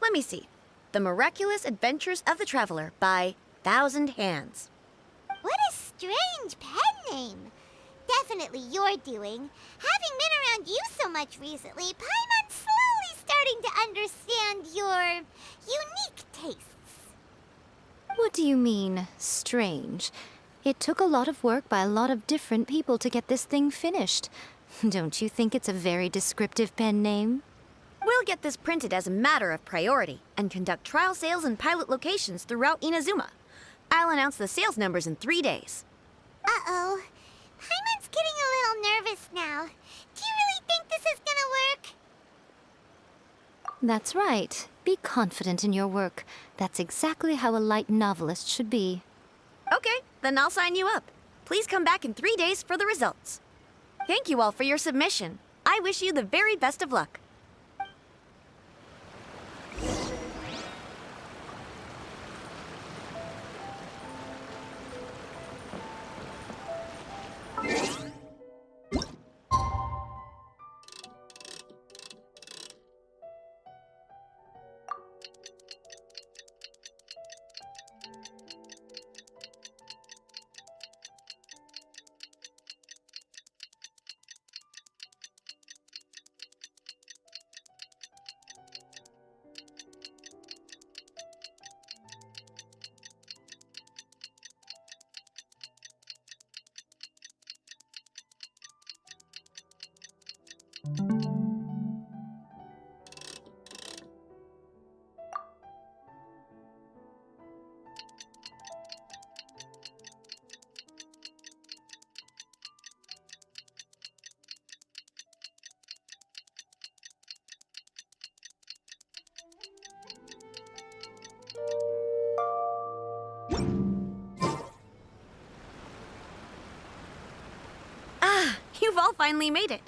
Let me see. The Miraculous Adventures of the Traveler by Thousand Hands. What a strange pen name. Definitely your doing. Having been around you so much recently, Paimon's slowly starting to understand your unique tastes. What do you mean, strange? It took a lot of work by a lot of different people to get this thing finished. Don't you think it's a very descriptive pen name? We'll get this printed as a matter of priority and conduct trial sales in pilot locations throughout Inazuma. I'll announce the sales numbers in 3 days. Uh-oh. Paimon's getting a little nervous now. Do you really think this is gonna work? That's right. Be confident in your work. That's exactly how a light novelist should be. Okay, then I'll sign you up. Please come back in 3 days for the results. Thank you all for your submission. I wish you the very best of luck. You've all finally made it.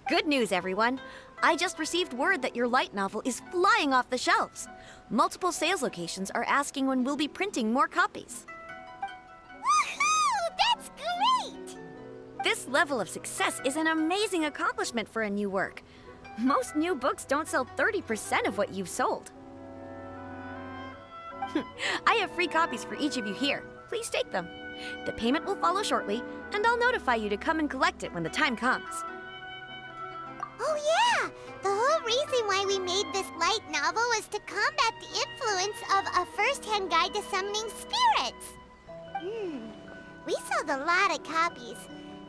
Good news, everyone. I just received word that your light novel is flying off the shelves. Multiple sales locations are asking when we'll be printing more copies. Woohoo! That's great! This level of success is an amazing accomplishment for a new work. Most new books don't sell 30% of what you've sold. I have free copies for each of you here. Please take them. The payment will follow shortly, and I'll notify you to come and collect it when the time comes. Oh yeah! The whole reason why we made this light novel was to combat the influence of a first-hand guide to summoning spirits. We sold a lot of copies,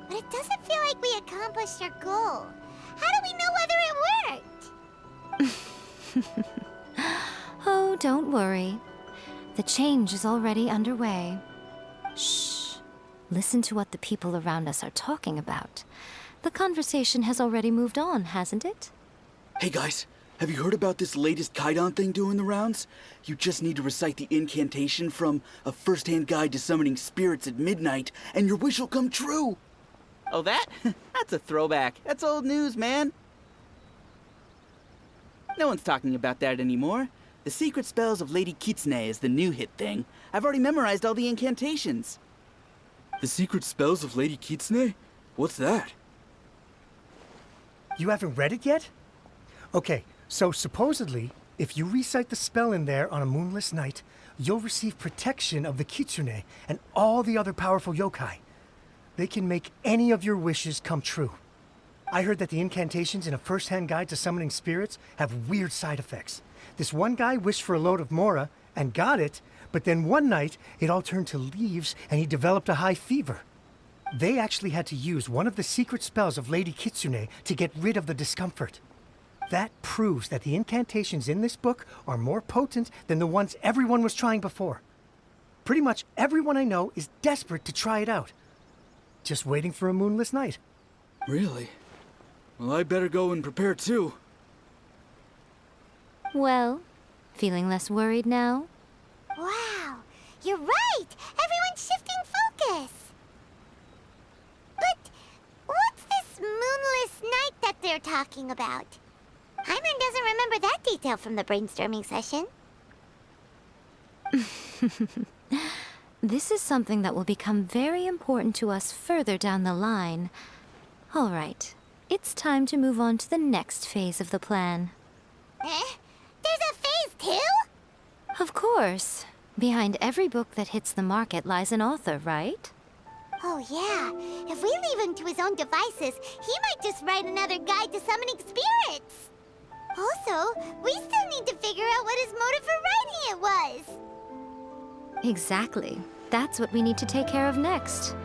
but it doesn't feel like we accomplished our goal. How do we know whether it worked? Oh, don't worry. The change is already underway. Shh. Listen to what the people around us are talking about. The conversation has already moved on, hasn't it? Hey guys, have you heard about this latest Kaidan thing doing the rounds? You just need to recite the incantation from A First-Hand Guide to Summoning Spirits at Midnight, and your wish will come true! Oh, that? That's a throwback. That's old news, man. No one's talking about that anymore. The Secret Spells of Lady Kitsune is the new hit thing. I've already memorized all the incantations. The Secret Spells of Lady Kitsune? What's that? You haven't read it yet? Okay, so supposedly, if you recite the spell in there on a moonless night, you'll receive protection of the Kitsune and all the other powerful yokai. They can make any of your wishes come true. I heard that the incantations in A First-Hand Guide to Summoning Spirits have weird side effects. This one guy wished for a load of mora and got it, but then one night it all turned to leaves and he developed a high fever. They actually had to use one of the secret spells of Lady Kitsune to get rid of the discomfort. That proves that the incantations in this book are more potent than the ones everyone was trying before. Pretty much everyone I know is desperate to try it out. Just waiting for a moonless night. Really? Well, I better go and prepare too. Well, feeling less worried now? Wow, you're right! Everyone's shifting focus! But what's this moonless night that they're talking about? Hyman doesn't remember that detail from the brainstorming session. This is something that will become very important to us further down the line. All right, it's time to move on to the next phase of the plan. Eh? There's a phase 2? Of course. Behind every book that hits the market lies an author, right? Oh yeah, if we leave him to his own devices, he might just write another guide to summoning spirits. Also, we still need to figure out what his motive for writing it was. Exactly. That's what we need to take care of next.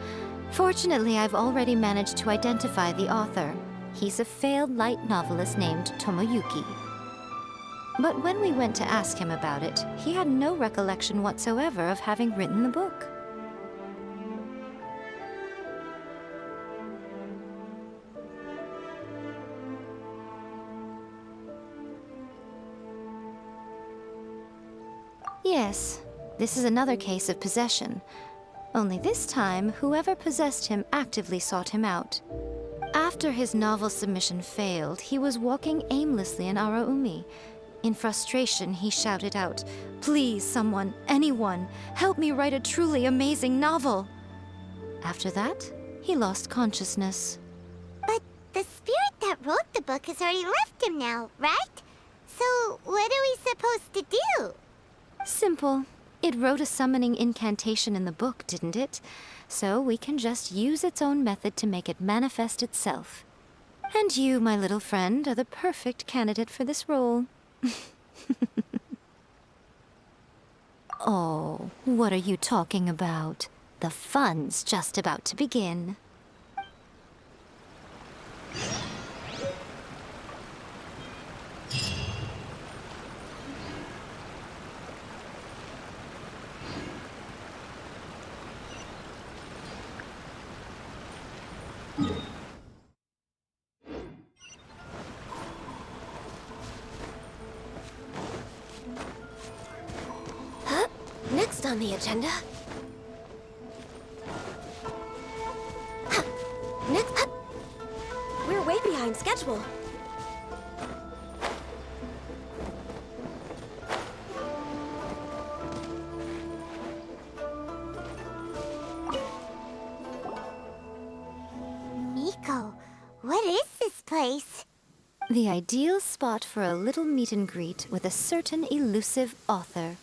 Fortunately, I've already managed to identify the author. He's a failed light novelist named Tomoyuki. But when we went to ask him about it, he had no recollection whatsoever of having written the book. Yes, this is another case of possession. Only this time, whoever possessed him actively sought him out. After his novel submission failed, he was walking aimlessly in Araumi. In frustration, he shouted out, "Please, someone, anyone, help me write a truly amazing novel!" After that, he lost consciousness. But the spirit that wrote the book has already left him now, right? So what are we supposed to do? Simple. It wrote a summoning incantation in the book, didn't it? So we can just use its own method to make it manifest itself. And you, my little friend, are the perfect candidate for this role. Oh, what are you talking about? The fun's just about to begin. Next on the agenda. Next. We're way behind schedule. Miko, what is this place? The ideal spot for a little meet and greet with a certain elusive author.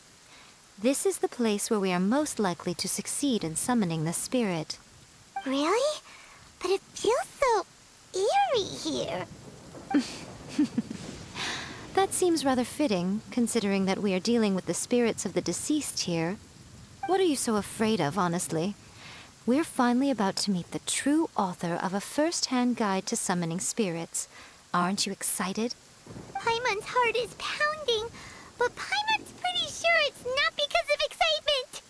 This is the place where we are most likely to succeed in summoning the spirit. Really? But it feels so eerie here. That seems rather fitting, considering that we are dealing with the spirits of the deceased here. What are you so afraid of, honestly? We're finally about to meet the true author of a first-hand guide to summoning spirits. Aren't you excited? Paimon's heart is pounding, but Paimon's pretty sure it's not because of excitement.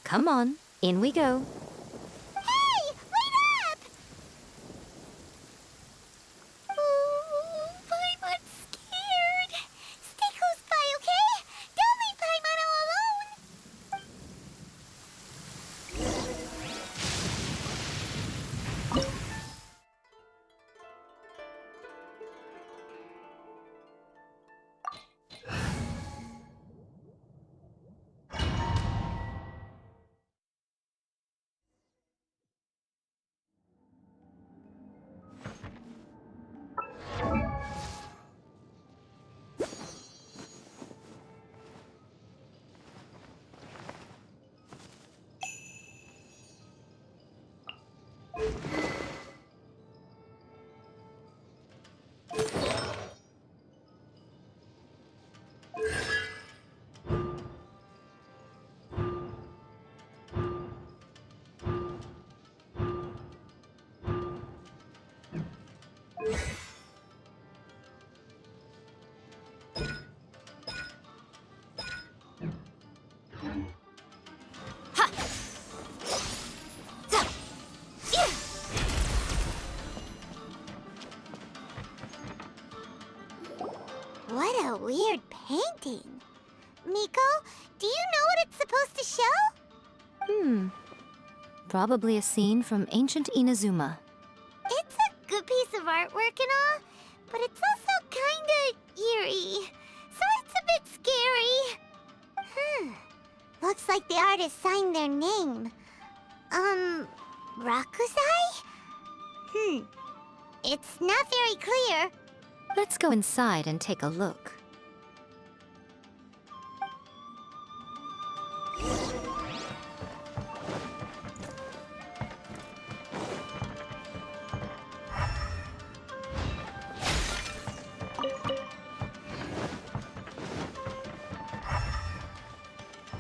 Come on, in we go. Hey, wait up! Oh, Paimon's scared. Stay close by, okay? Don't leave Paimon all alone. What a weird painting. Miko, do you know what it's supposed to show? Probably a scene from ancient Inazuma. It's a good piece of artwork and all, but it's also kinda eerie. So it's a bit scary. Looks like the artist signed their name. Rakusai? It's not very clear. Let's go inside and take a look.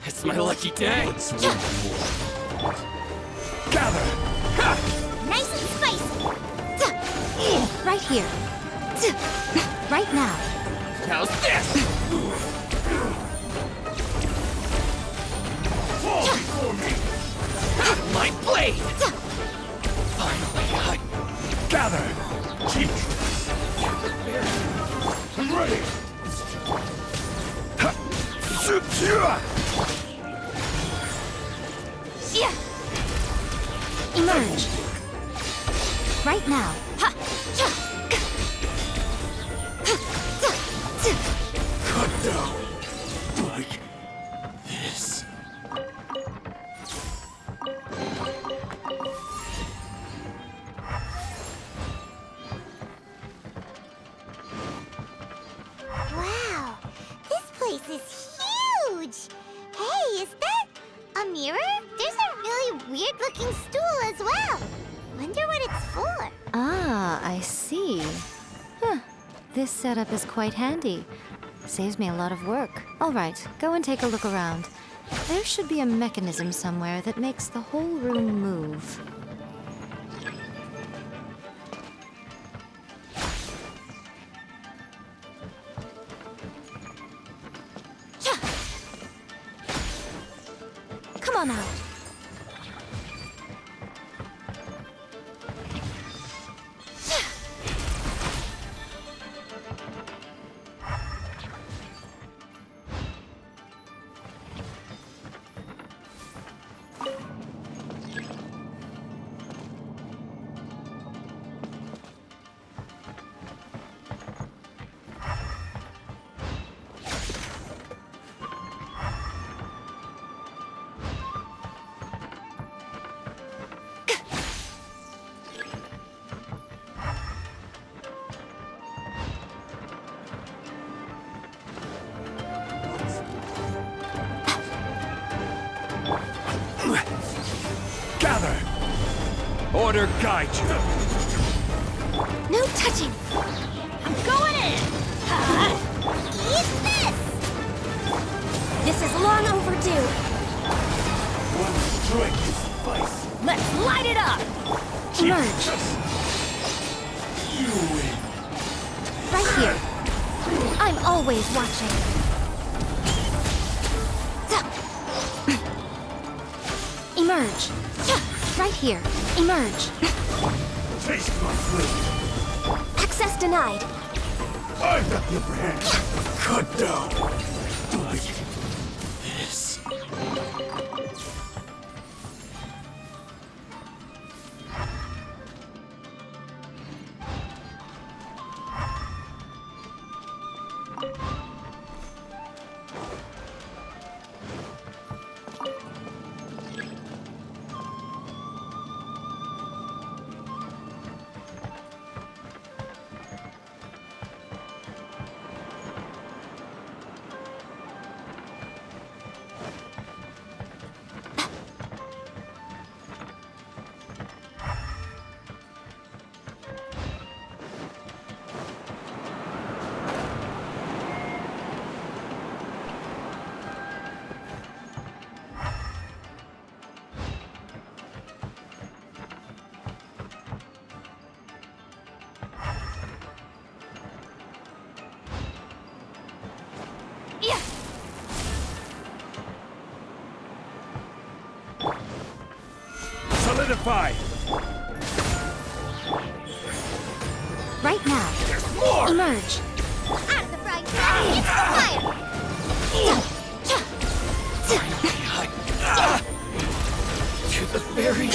It's my lucky day. Gather! Nice and spicy. Right here. Right now. How's this? My blade! Finally, Gather! I'm ready! Emerge. Right now. Cut down. Like this. Wow, this place is huge. Hey, is that a mirror? There's a really weird-looking stool as well. Wonder what it's for. Ah, I see. Huh. This setup is quite handy. Saves me a lot of work. All right, go and take a look around. There should be a mechanism somewhere that makes the whole room move. Come on out. Gather! Order guide you! No touching! I'm going in. Eat this. This is long overdue. One strike is suffice. Let's light it up! Emerge. You win. Right here. I'm always watching. Emerge. Right here. Emerge. Taste my flavor. Access denied. I've got the upper hand. Cut down. Like this. Solidify! Right now. There's more! Emerge. Out of the frying pan. It's fire. To the very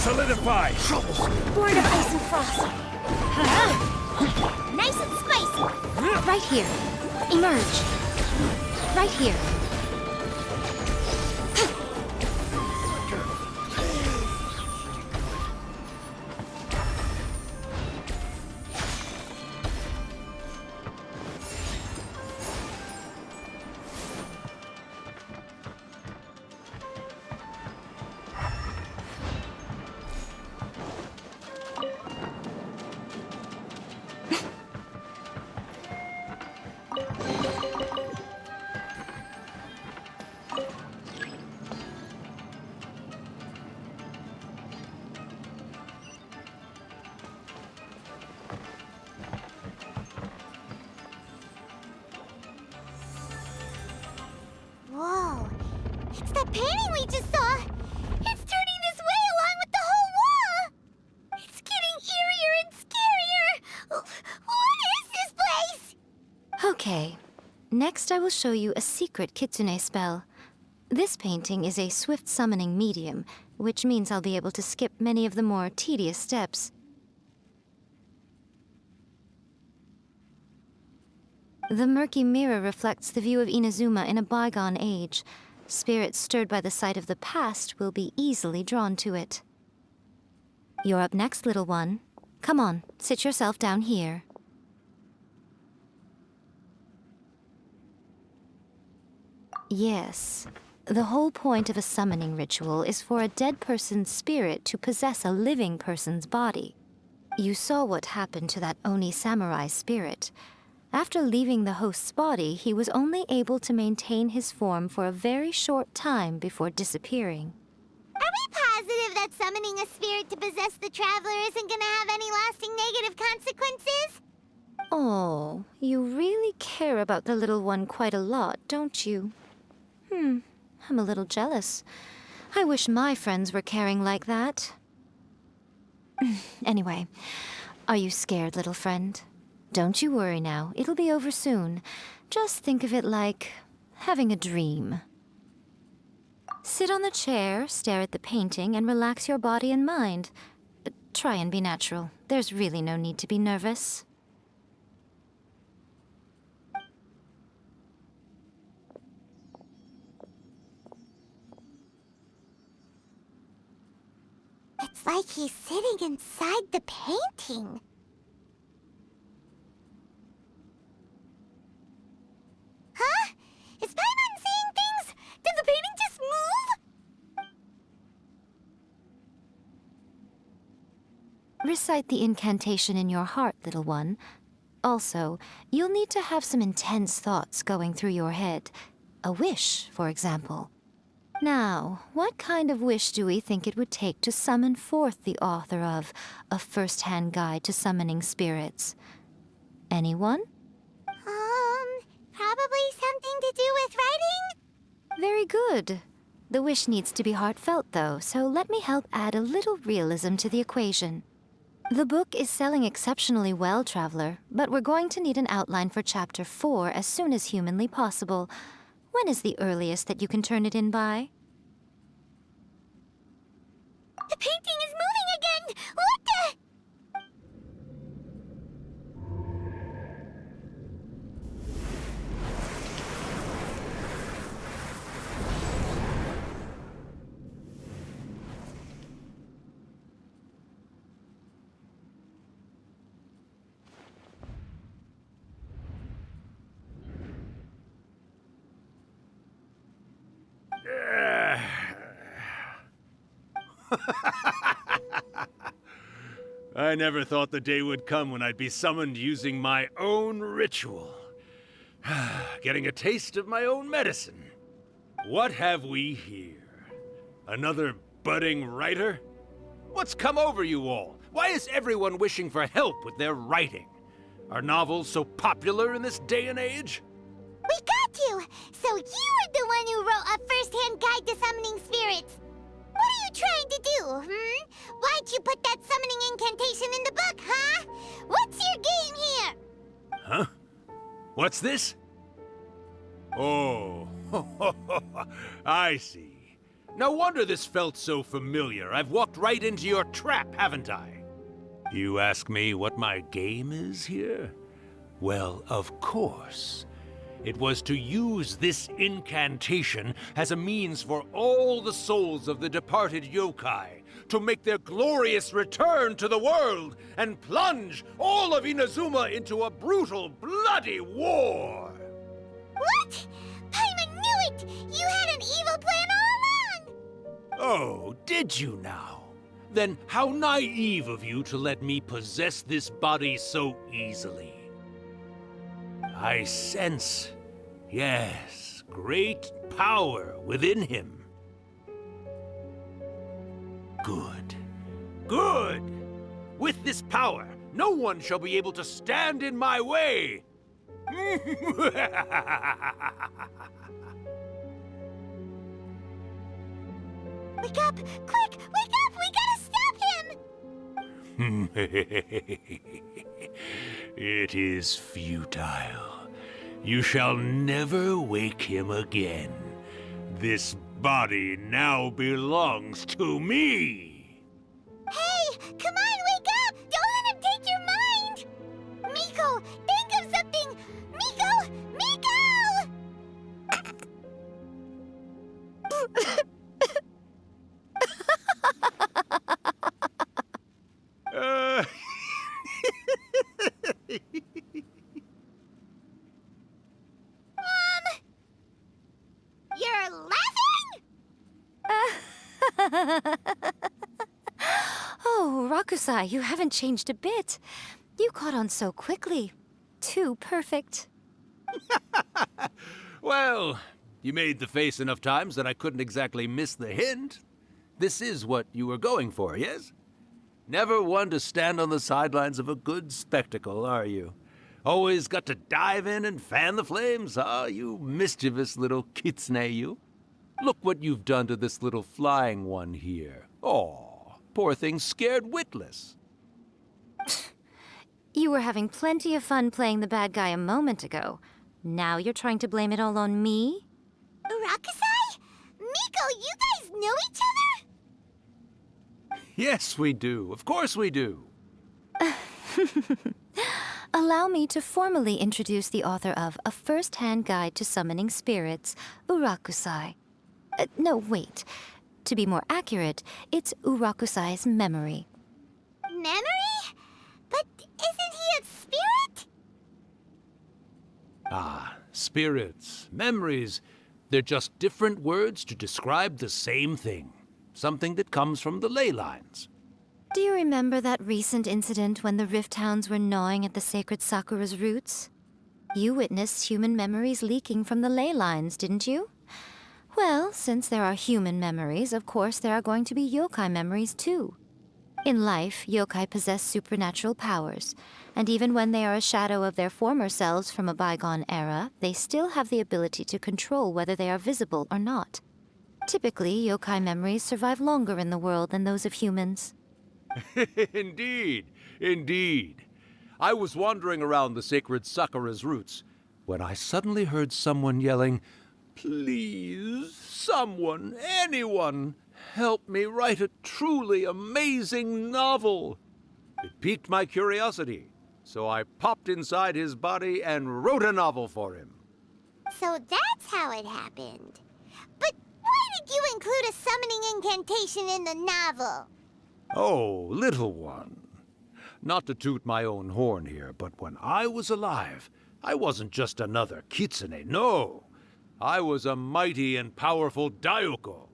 solidify! Born of ice and frost. Nice and spicy. Right here. Emerge. Right here. Whoa. It's that painting we just saw. It's turning this way along with the whole wall. It's getting eerier and scarier. What is this place? Okay. Next, I will show you a secret Kitsune spell. This painting is a swift summoning medium, which means I'll be able to skip many of the more tedious steps. The murky mirror reflects the view of Inazuma in a bygone age. Spirits stirred by the sight of the past will be easily drawn to it. You're up next, little one. Come on, sit yourself down here. Yes. The whole point of a summoning ritual is for a dead person's spirit to possess a living person's body. You saw what happened to that Oni samurai spirit. After leaving the host's body, he was only able to maintain his form for a very short time before disappearing. Are we positive that summoning a spirit to possess the traveler isn't gonna have any lasting negative consequences? Oh, you really care about the little one quite a lot, don't you? I'm a little jealous. I wish my friends were caring like that. Anyway, are you scared, little friend? Don't you worry now, it'll be over soon. Just think of it like having a dream. Sit on the chair, stare at the painting, and relax your body and mind. Try and be natural. There's really no need to be nervous. It's like he's sitting inside the painting. Huh? Is Paimon seeing things? Did the painting just move? Recite the incantation in your heart, little one. Also, you'll need to have some intense thoughts going through your head. A wish, for example. Now, what kind of wish do we think it would take to summon forth the author of A First-Hand Guide to Summoning Spirits? Anyone? Probably something to do with writing? Very good. The wish needs to be heartfelt, though, so let me help add a little realism to the equation. The book is selling exceptionally well, Traveler, but we're going to need an outline for Chapter 4 as soon as humanly possible. When is the earliest that you can turn it in by? The painting is moving again! What the? I never thought the day would come when I'd be summoned using my own ritual. Getting a taste of my own medicine. What have we here? Another budding writer? What's come over you all? Why is everyone wishing for help with their writing? Are novels so popular in this day and age? We got you! So you were the one who wrote A First-Hand Guide to Summoning Spirits. What are you trying to do, Why'd you put that summoning incantation in the book, huh? What's your game here? Huh? What's this? Oh, I see. No wonder this felt so familiar. I've walked right into your trap, haven't I? You ask me what my game is here? Well, of course. It was to use this incantation as a means for all the souls of the departed yokai to make their glorious return to the world and plunge all of Inazuma into a brutal, bloody war! What? Paimon knew it! You had an evil plan all along! Oh, did you now? Then how naive of you to let me possess this body so easily. I sense, yes, great power within him. Good. Good! With this power, no one shall be able to stand in my way! Wake up! Quick! Wake up! We gotta stop him! It is futile. You shall never wake him again. This body now belongs to me! Hey! Come on, wake up! Don't let him take your mind! Miko! Think of something! Miko! Miko! You're laughing? Oh, Rakusai, you haven't changed a bit. You caught on so quickly. Too perfect. Well, you made the face enough times that I couldn't exactly miss the hint. This is what you were going for, yes? Never one to stand on the sidelines of a good spectacle, are you? Always got to dive in and fan the flames, huh? You mischievous little Kitsune, you. Look what you've done to this little flying one here. Oh, poor thing scared witless. You were having plenty of fun playing the bad guy a moment ago. Now you're trying to blame it all on me? Rakusai? Miko, you guys know each other? Yes, we do. Of course we do. Allow me to formally introduce the author of A First-Hand Guide to Summoning Spirits, Urakusai. No, wait. To be more accurate, it's Urakusai's memory. Memory? But isn't he a spirit? Ah, spirits, memories. They're just different words to describe the same thing. Something that comes from the ley lines. Do you remember that recent incident when the Rift Hounds were gnawing at the sacred Sakura's roots? You witnessed human memories leaking from the ley lines, didn't you? Well, since there are human memories, of course there are going to be yokai memories too. In life, yokai possess supernatural powers, and even when they are a shadow of their former selves from a bygone era, they still have the ability to control whether they are visible or not. Typically, yokai memories survive longer in the world than those of humans. Indeed, indeed. I was wandering around the sacred Sakura's roots when I suddenly heard someone yelling, "Please, someone, anyone, help me write a truly amazing novel." It piqued my curiosity, so I popped inside his body and wrote a novel for him. So that's how it happened. But why did you include a summoning incantation in the novel? Oh, little one. Not to toot my own horn here, but when I was alive, I wasn't just another Kitsune, no. I was a mighty and powerful Daiyoko.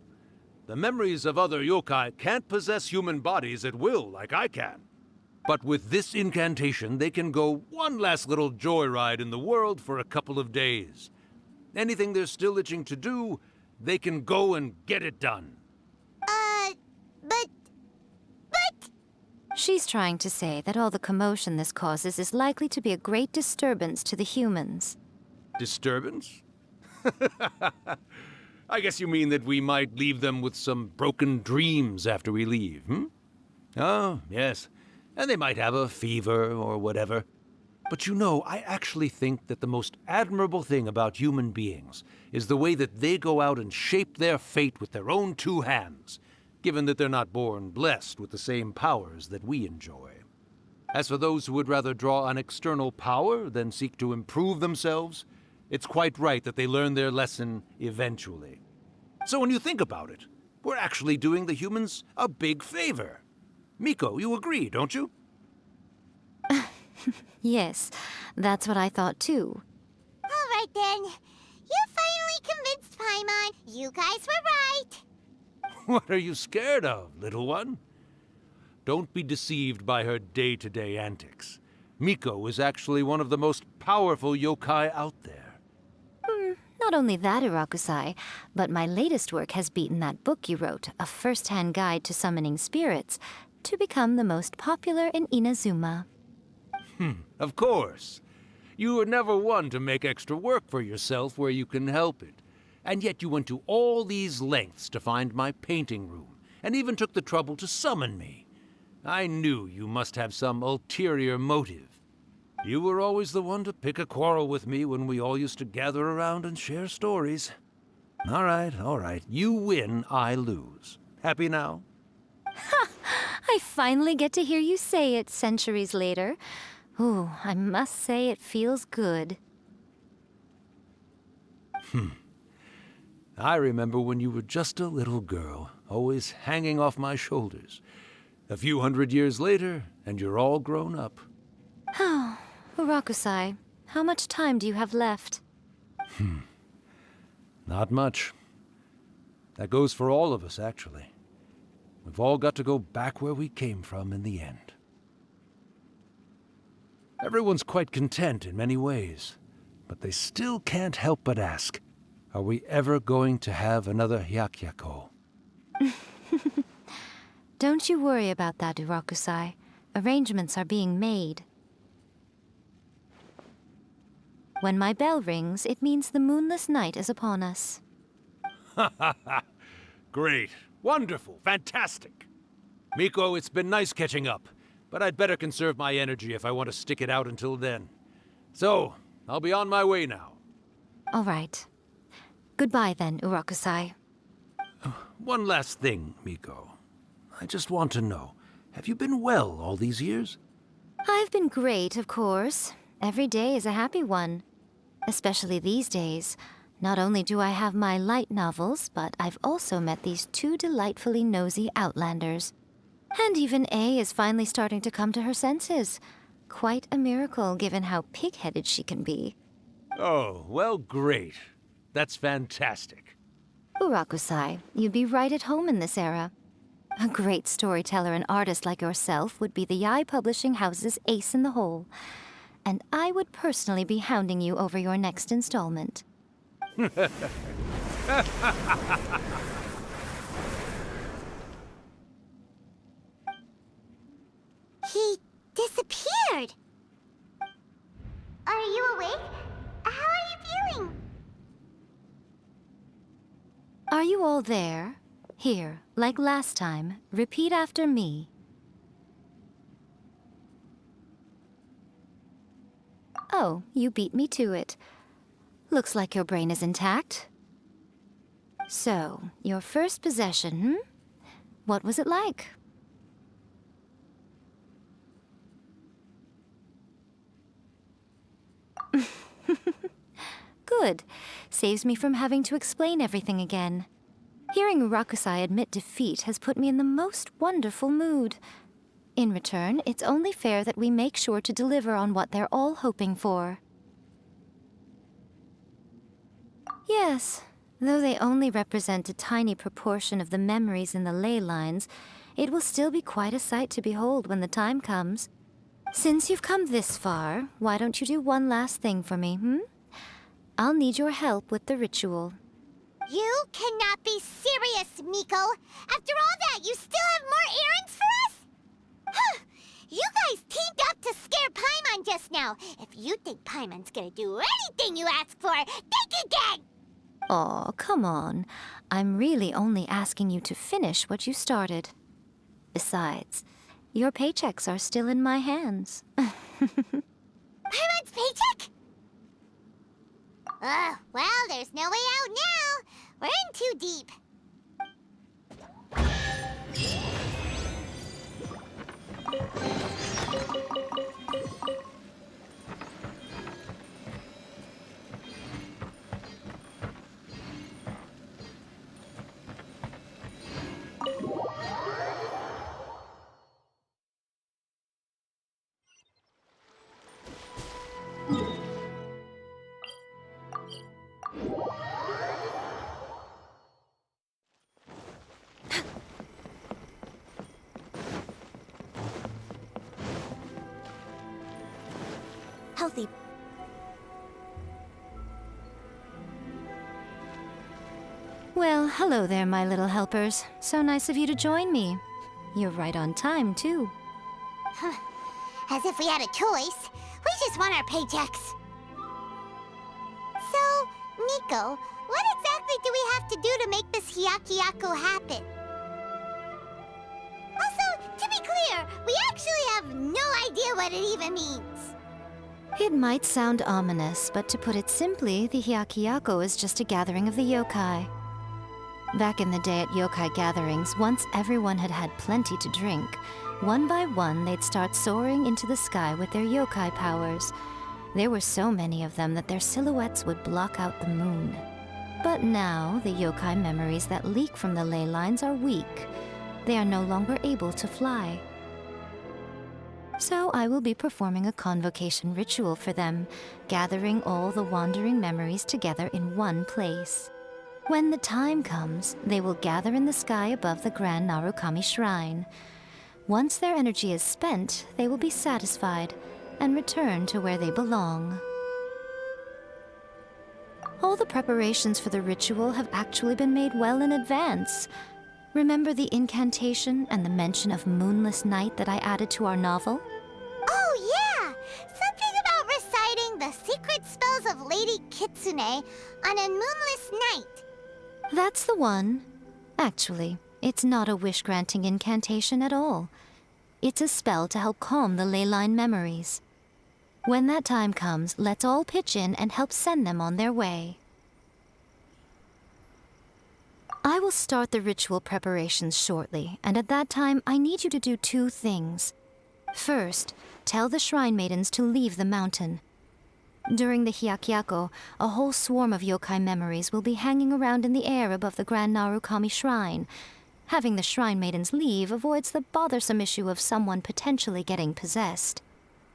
The memories of other yokai can't possess human bodies at will like I can. But with this incantation, they can go one last little joyride in the world for a couple of days. Anything they're still itching to do, they can go and get it done. But... She's trying to say that all the commotion this causes is likely to be a great disturbance to the humans. Disturbance? I guess you mean that we might leave them with some broken dreams after we leave, hmm? Oh, yes. And they might have a fever or whatever. But you know, I actually think that the most admirable thing about human beings is the way that they go out and shape their fate with their own two hands, given that they're not born blessed with the same powers that we enjoy. As for those who would rather draw on external power than seek to improve themselves, it's quite right that they learn their lesson eventually. So when you think about it, we're actually doing the humans a big favor. Miko, you agree, don't you? Yes, that's what I thought too. All right then. You finally convinced Paimon. You guys were right. What are you scared of, little one? Don't be deceived by her day-to-day antics. Miko is actually one of the most powerful yokai out there. Not only that, Urakusai, but my latest work has beaten that book you wrote, A First-Hand Guide to Summoning Spirits, to become the most popular in Inazuma. Of course. You were never one to make extra work for yourself where you can help it. And yet you went to all these lengths to find my painting room, and even took the trouble to summon me. I knew you must have some ulterior motive. You were always the one to pick a quarrel with me when we all used to gather around and share stories. All right. You win, I lose. Happy now? Ha! I finally get to hear you say it centuries later. Ooh, I must say it feels good. I remember when you were just a little girl, always hanging off my shoulders. A few 100 years later, and you're all grown up. Oh, Urakusai, how much time do you have left? Not much. That goes for all of us, actually. We've all got to go back where we came from in the end. Everyone's quite content in many ways, but they still can't help but ask, are we ever going to have another Hyakyako? Don't you worry about that, Urakusai. Arrangements are being made. When my bell rings, it means the moonless night is upon us. Great. Wonderful. Fantastic. Miko, it's been nice catching up, but I'd better conserve my energy if I want to stick it out until then. So, I'll be on my way now. All right. Goodbye then, Urakusai. One last thing, Miko. I just want to know, have you been well all these years? I've been great, of course. Every day is a happy one. Especially these days. Not only do I have my light novels, but I've also met these two delightfully nosy outlanders. And even A is finally starting to come to her senses. Quite a miracle, given how pig-headed she can be. Oh, well, great. That's fantastic. Urakusai, you'd be right at home in this era. A great storyteller and artist like yourself would be the Yae Publishing House's ace in the hole. And I would personally be hounding you over your next installment. He disappeared. Are you awake? How are you feeling? Are you all there? Here, like last time, repeat after me. Oh, you beat me to it. Looks like your brain is intact. So, your first possession, What was it like? Good. Saves me from having to explain everything again. Hearing Urakusai admit defeat has put me in the most wonderful mood. In return, it's only fair that we make sure to deliver on what they're all hoping for. Yes, though they only represent a tiny proportion of the memories in the ley lines, it will still be quite a sight to behold when the time comes. Since you've come this far, why don't you do one last thing for me, I'll need your help with the ritual. You cannot be serious, Miko! After all that, you still have more errands for us? Huh! You guys teamed up to scare Paimon just now. If you think Paimon's gonna do anything you ask for, think again! Aw, come on. I'm really only asking you to finish what you started. Besides, your paychecks are still in my hands. Paimon's paycheck? Well, there's no way out now. We're in too deep. Healthy. Well, hello there, my little helpers. So nice of you to join me. You're right on time, too. As if we had a choice. We just want our paychecks. So, Miko, what exactly do we have to do to make this Hyakuyaku happen? Also, to be clear, we actually have no idea what it even means. It might sound ominous, but to put it simply, the Hyakuyaku is just a gathering of the yokai. Back in the day at yokai gatherings, once everyone had had plenty to drink, one by one they'd start soaring into the sky with their yokai powers. There were so many of them that their silhouettes would block out the moon. But now, the yokai memories that leak from the ley lines are weak. They are no longer able to fly. So I will be performing a convocation ritual for them, gathering all the wandering memories together in one place. When the time comes, they will gather in the sky above the Grand Narukami Shrine. Once their energy is spent, they will be satisfied and return to where they belong. All the preparations for the ritual have actually been made well in advance. Remember the incantation and the mention of moonless night that I added to our novel? Oh, yeah! Something about reciting the secret spells of Lady Kitsune on a moonless night. That's the one. Actually, it's not a wish-granting incantation at all. It's a spell to help calm the ley line memories. When that time comes, let's all pitch in and help send them on their way. I will start the ritual preparations shortly, and at that time, I need you to do two things. First, tell the shrine maidens to leave the mountain. During the Hyakuyaku, a whole swarm of yokai memories will be hanging around in the air above the Grand Narukami Shrine. Having the shrine maidens leave avoids the bothersome issue of someone potentially getting possessed.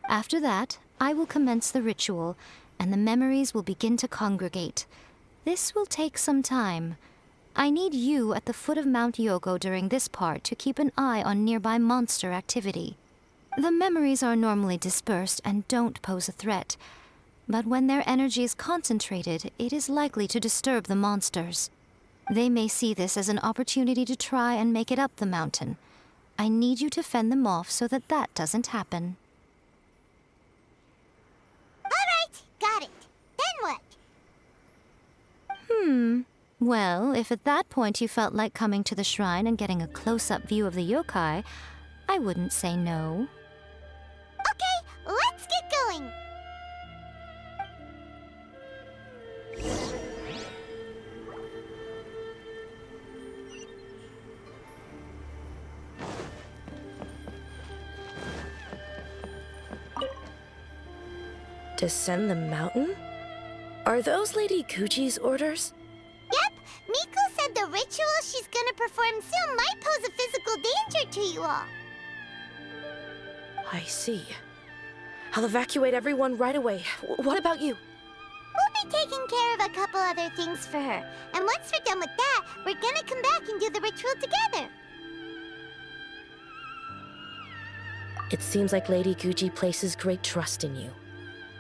After that, I will commence the ritual, and the memories will begin to congregate. This will take some time. I need you at the foot of Mount Yogo during this part to keep an eye on nearby monster activity. The memories are normally dispersed and don't pose a threat, but when their energy is concentrated, it is likely to disturb the monsters. They may see this as an opportunity to try and make it up the mountain. I need you to fend them off so that that doesn't happen. All right, got it. Then what? Well, if at that point you felt like coming to the shrine and getting a close-up view of the yokai, I wouldn't say no. Okay, let's get going. Descend the mountain? Are those Lady Guji's orders? Yep, Miko said the ritual she's gonna perform soon might pose a physical danger to you all. I see. I'll evacuate everyone right away. What about you? We'll be taking care of a couple other things for her. And once we're done with that, we're gonna come back and do the ritual together. It seems like Lady Guji places great trust in you.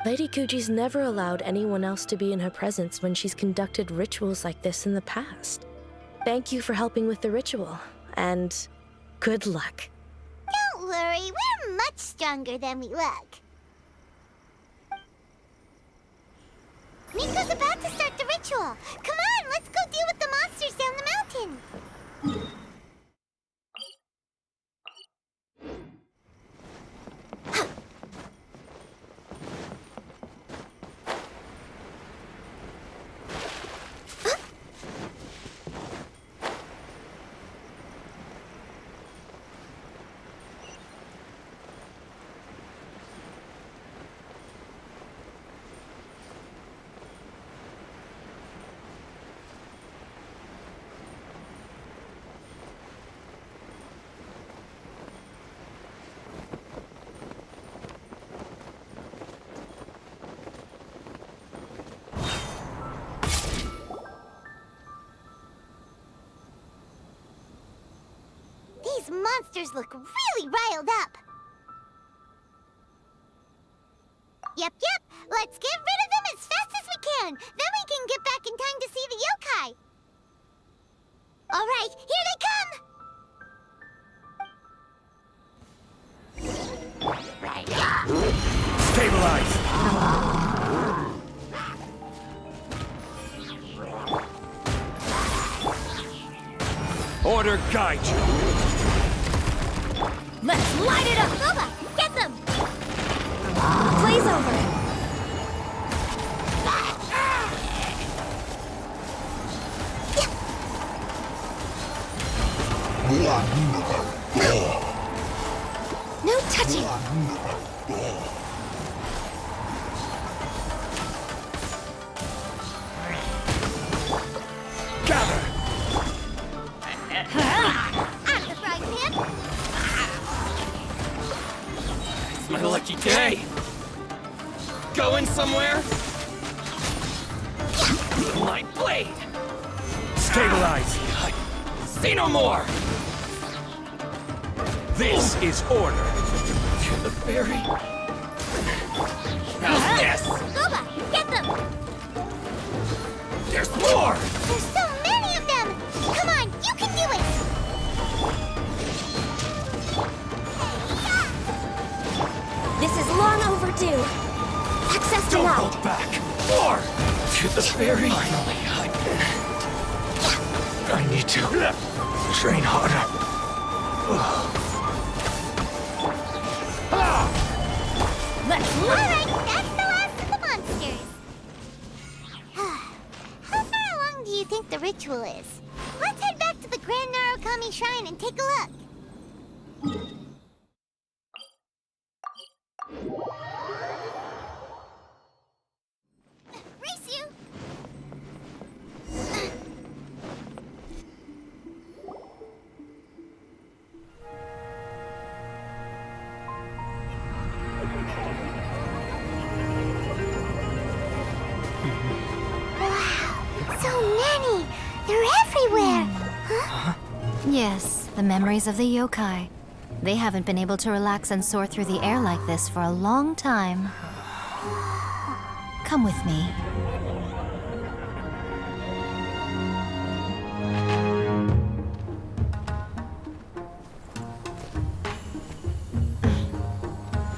Lady Guji's never allowed anyone else to be in her presence when she's conducted rituals like this in the past. Thank you for helping with the ritual, and good luck. Don't worry, we're much stronger than we look. Miko's about to start the ritual. Come on, let's go deal with the monsters down the mountain. Those monsters look really riled up. Yep. Let's get rid of them as fast as we can. Then we can get back in time to see the yokai. All right, here they come. Stabilize! Order guide you. Let's light it up! Boba, get them! Blaze over! No touching! Gather! Out of the frying pan! It's my lucky day! Going somewhere? My blade! Stabilize! Say no more! This is order. You're the fairy. How's this? Boba, get them! There's more! There's so many of them! Come on, you can do it! This is long overdue. Access Don't denied. hold back. More! You're the fairy. I need to train harder. Let's All right, that's the last of the monsters. How far along do you think the ritual is? Let's head back to the Grand Narukami Shrine and take a look. Race you! Wow, so many! They're everywhere! Huh? Yes, the memories of the yokai. They haven't been able to relax and soar through the air like this for a long time. Come with me.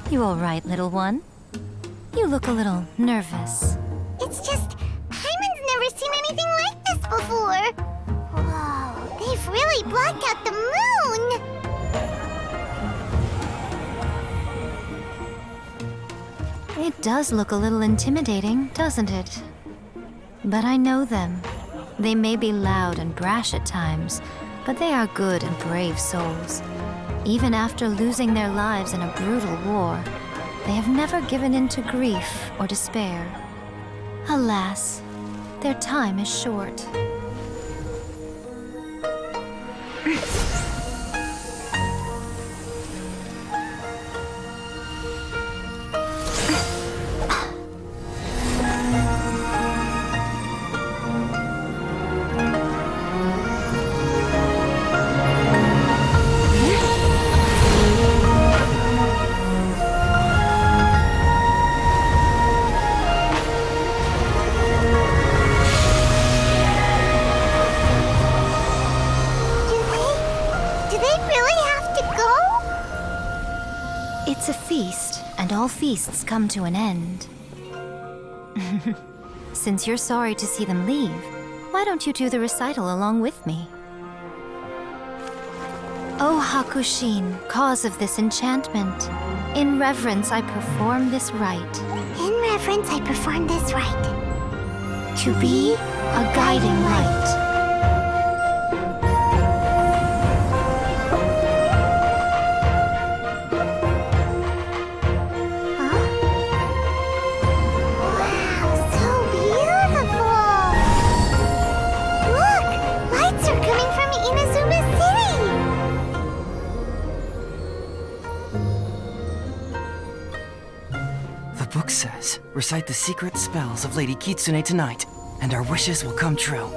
You all right, little one? You look a little nervous. It's just, Paimon's never seen anything like this before. Whoa, they've really blocked out the moon! It does look a little intimidating, doesn't it? But I know them. They may be loud and brash at times, but they are good and brave souls. Even after losing their lives in a brutal war, they have never given in to grief or despair. Alas, their time is short. Do they really have to go? It's a feast, and all feasts come to an end. Since you're sorry to see them leave, why don't you do the recital along with me? O Hakushin, cause of this enchantment, in reverence I perform this rite. In reverence, I perform this rite. To be a guiding light. Wow, so beautiful! Look! Lights are coming from Inazuma City! The book says, recite the secret spells of Lady Kitsune tonight, and our wishes will come true.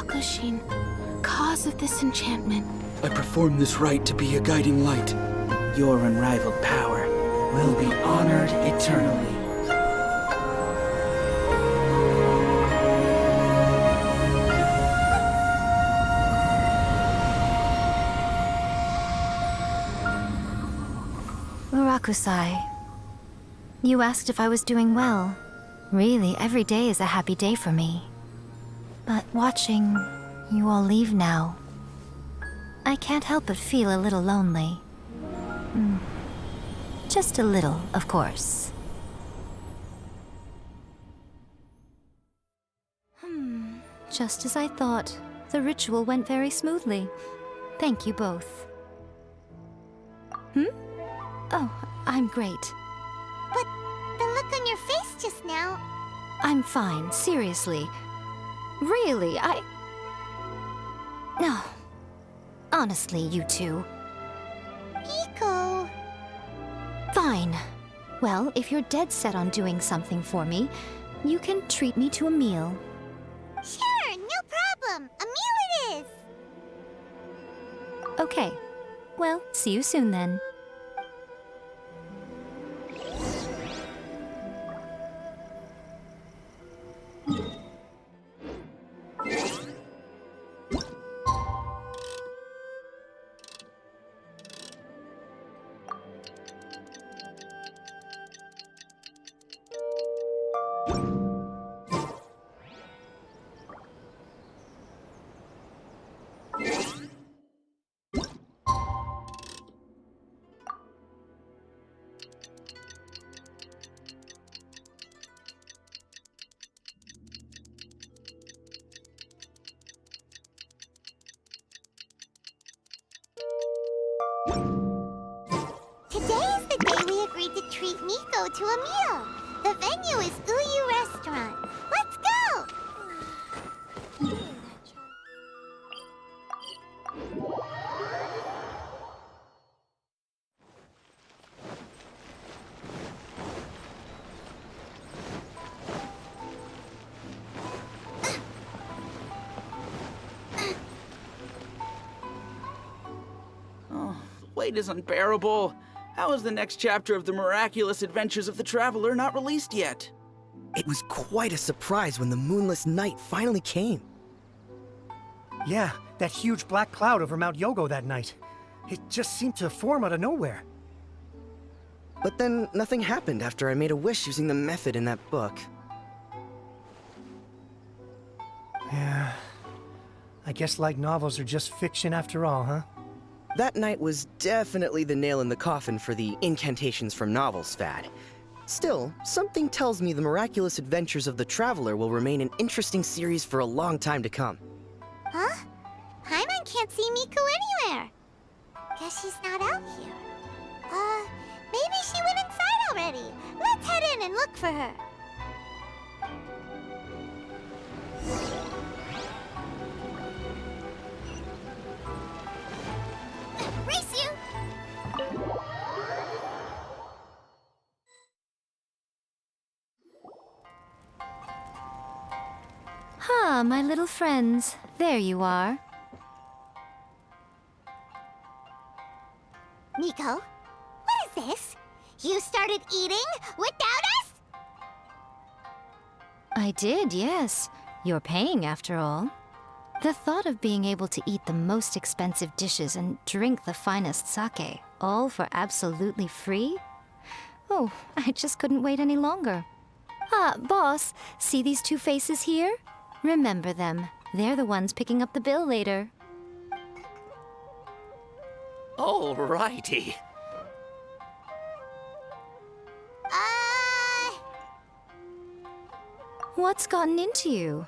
Hakushin, cause of this enchantment. I perform this rite to be a guiding light. Your unrivaled power will be honored eternally. Murakusai, you asked if I was doing well. Really, every day is a happy day for me. But watching you all leave now, I can't help but feel a little lonely. Just a little, of course. Just as I thought. The ritual went very smoothly. Thank you both. Oh, I'm great. But the look on your face just now... I'm fine, seriously. Really, No. Honestly, you two. Miko... Fine. Well, if you're dead set on doing something for me, you can treat me to a meal. Sure, no problem. A meal it is. Okay. Well, see you soon then. Today is the day we agreed to treat Miko to a meal. The venue is Uyu Restaurant. Let's go! Wait is unbearable. How is the next chapter of the miraculous adventures of the Traveler not released yet? It was quite a surprise when the moonless night finally came. Yeah, that huge black cloud over Mount Yogo that night. It just seemed to form out of nowhere. But then nothing happened after I made a wish using the method in that book. Yeah. I guess light novels are just fiction after all, huh? That night was definitely the nail in the coffin for the incantations from novels fad. Still, something tells me the miraculous adventures of the Traveler will remain an interesting series for a long time to come. Huh? Paimon can't see Miko anywhere. Guess she's not out here. Maybe she went inside already. Let's head in and look for her. Race you! Ah, my little friends. There you are. Miko, what is this? You started eating without us? I did, yes. You're paying after all. The thought of being able to eat the most expensive dishes and drink the finest sake, all for absolutely free? Oh, I just couldn't wait any longer. Ah, boss, see these two faces here? Remember them. They're the ones picking up the bill later. Alrighty. What's gotten into you?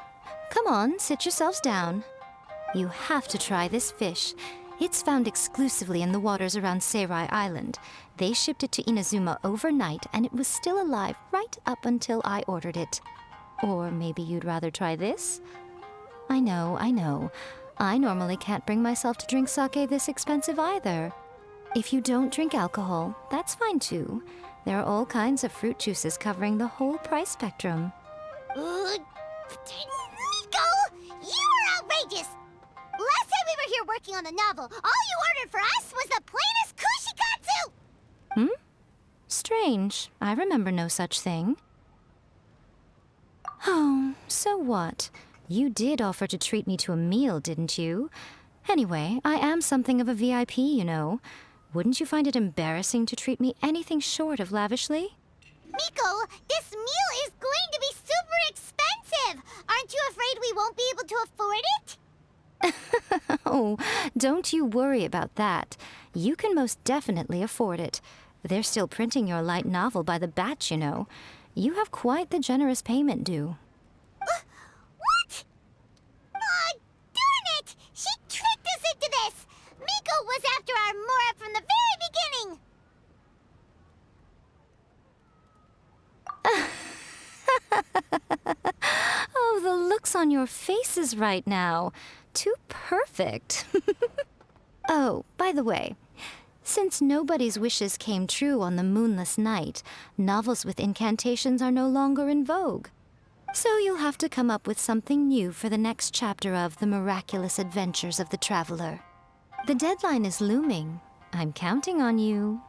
Come on, sit yourselves down. You have to try this fish. It's found exclusively in the waters around Seirai Island. They shipped it to Inazuma overnight, and it was still alive right up until I ordered it. Or maybe you'd rather try this? I know. I normally can't bring myself to drink sake this expensive either. If you don't drink alcohol, that's fine too. There are all kinds of fruit juices covering the whole price spectrum. Miko, you are outrageous! were here working on the novel, all you ordered for us was the plainest kushikatsu! Hmm? Strange. I remember no such thing. Oh, so what? You did offer to treat me to a meal, didn't you? Anyway, I am something of a VIP, you know. Wouldn't you find it embarrassing to treat me anything short of lavishly? Miko, this meal is going to be super expensive! Aren't you afraid we won't be able to afford it? Oh, don't you worry about that. You can most definitely afford it. They're still printing your light novel by the batch, you know. You have quite the generous payment due. What? Aw, darn it! She tricked us into this! Miko was after our Mora from the very beginning! Oh, the looks on your faces right now. Too perfect. Oh, by the way, since nobody's wishes came true on the moonless night, novels with incantations are no longer in vogue. So you'll have to come up with something new for the next chapter of The Miraculous Adventures of the Traveler. The deadline is looming. I'm counting on you.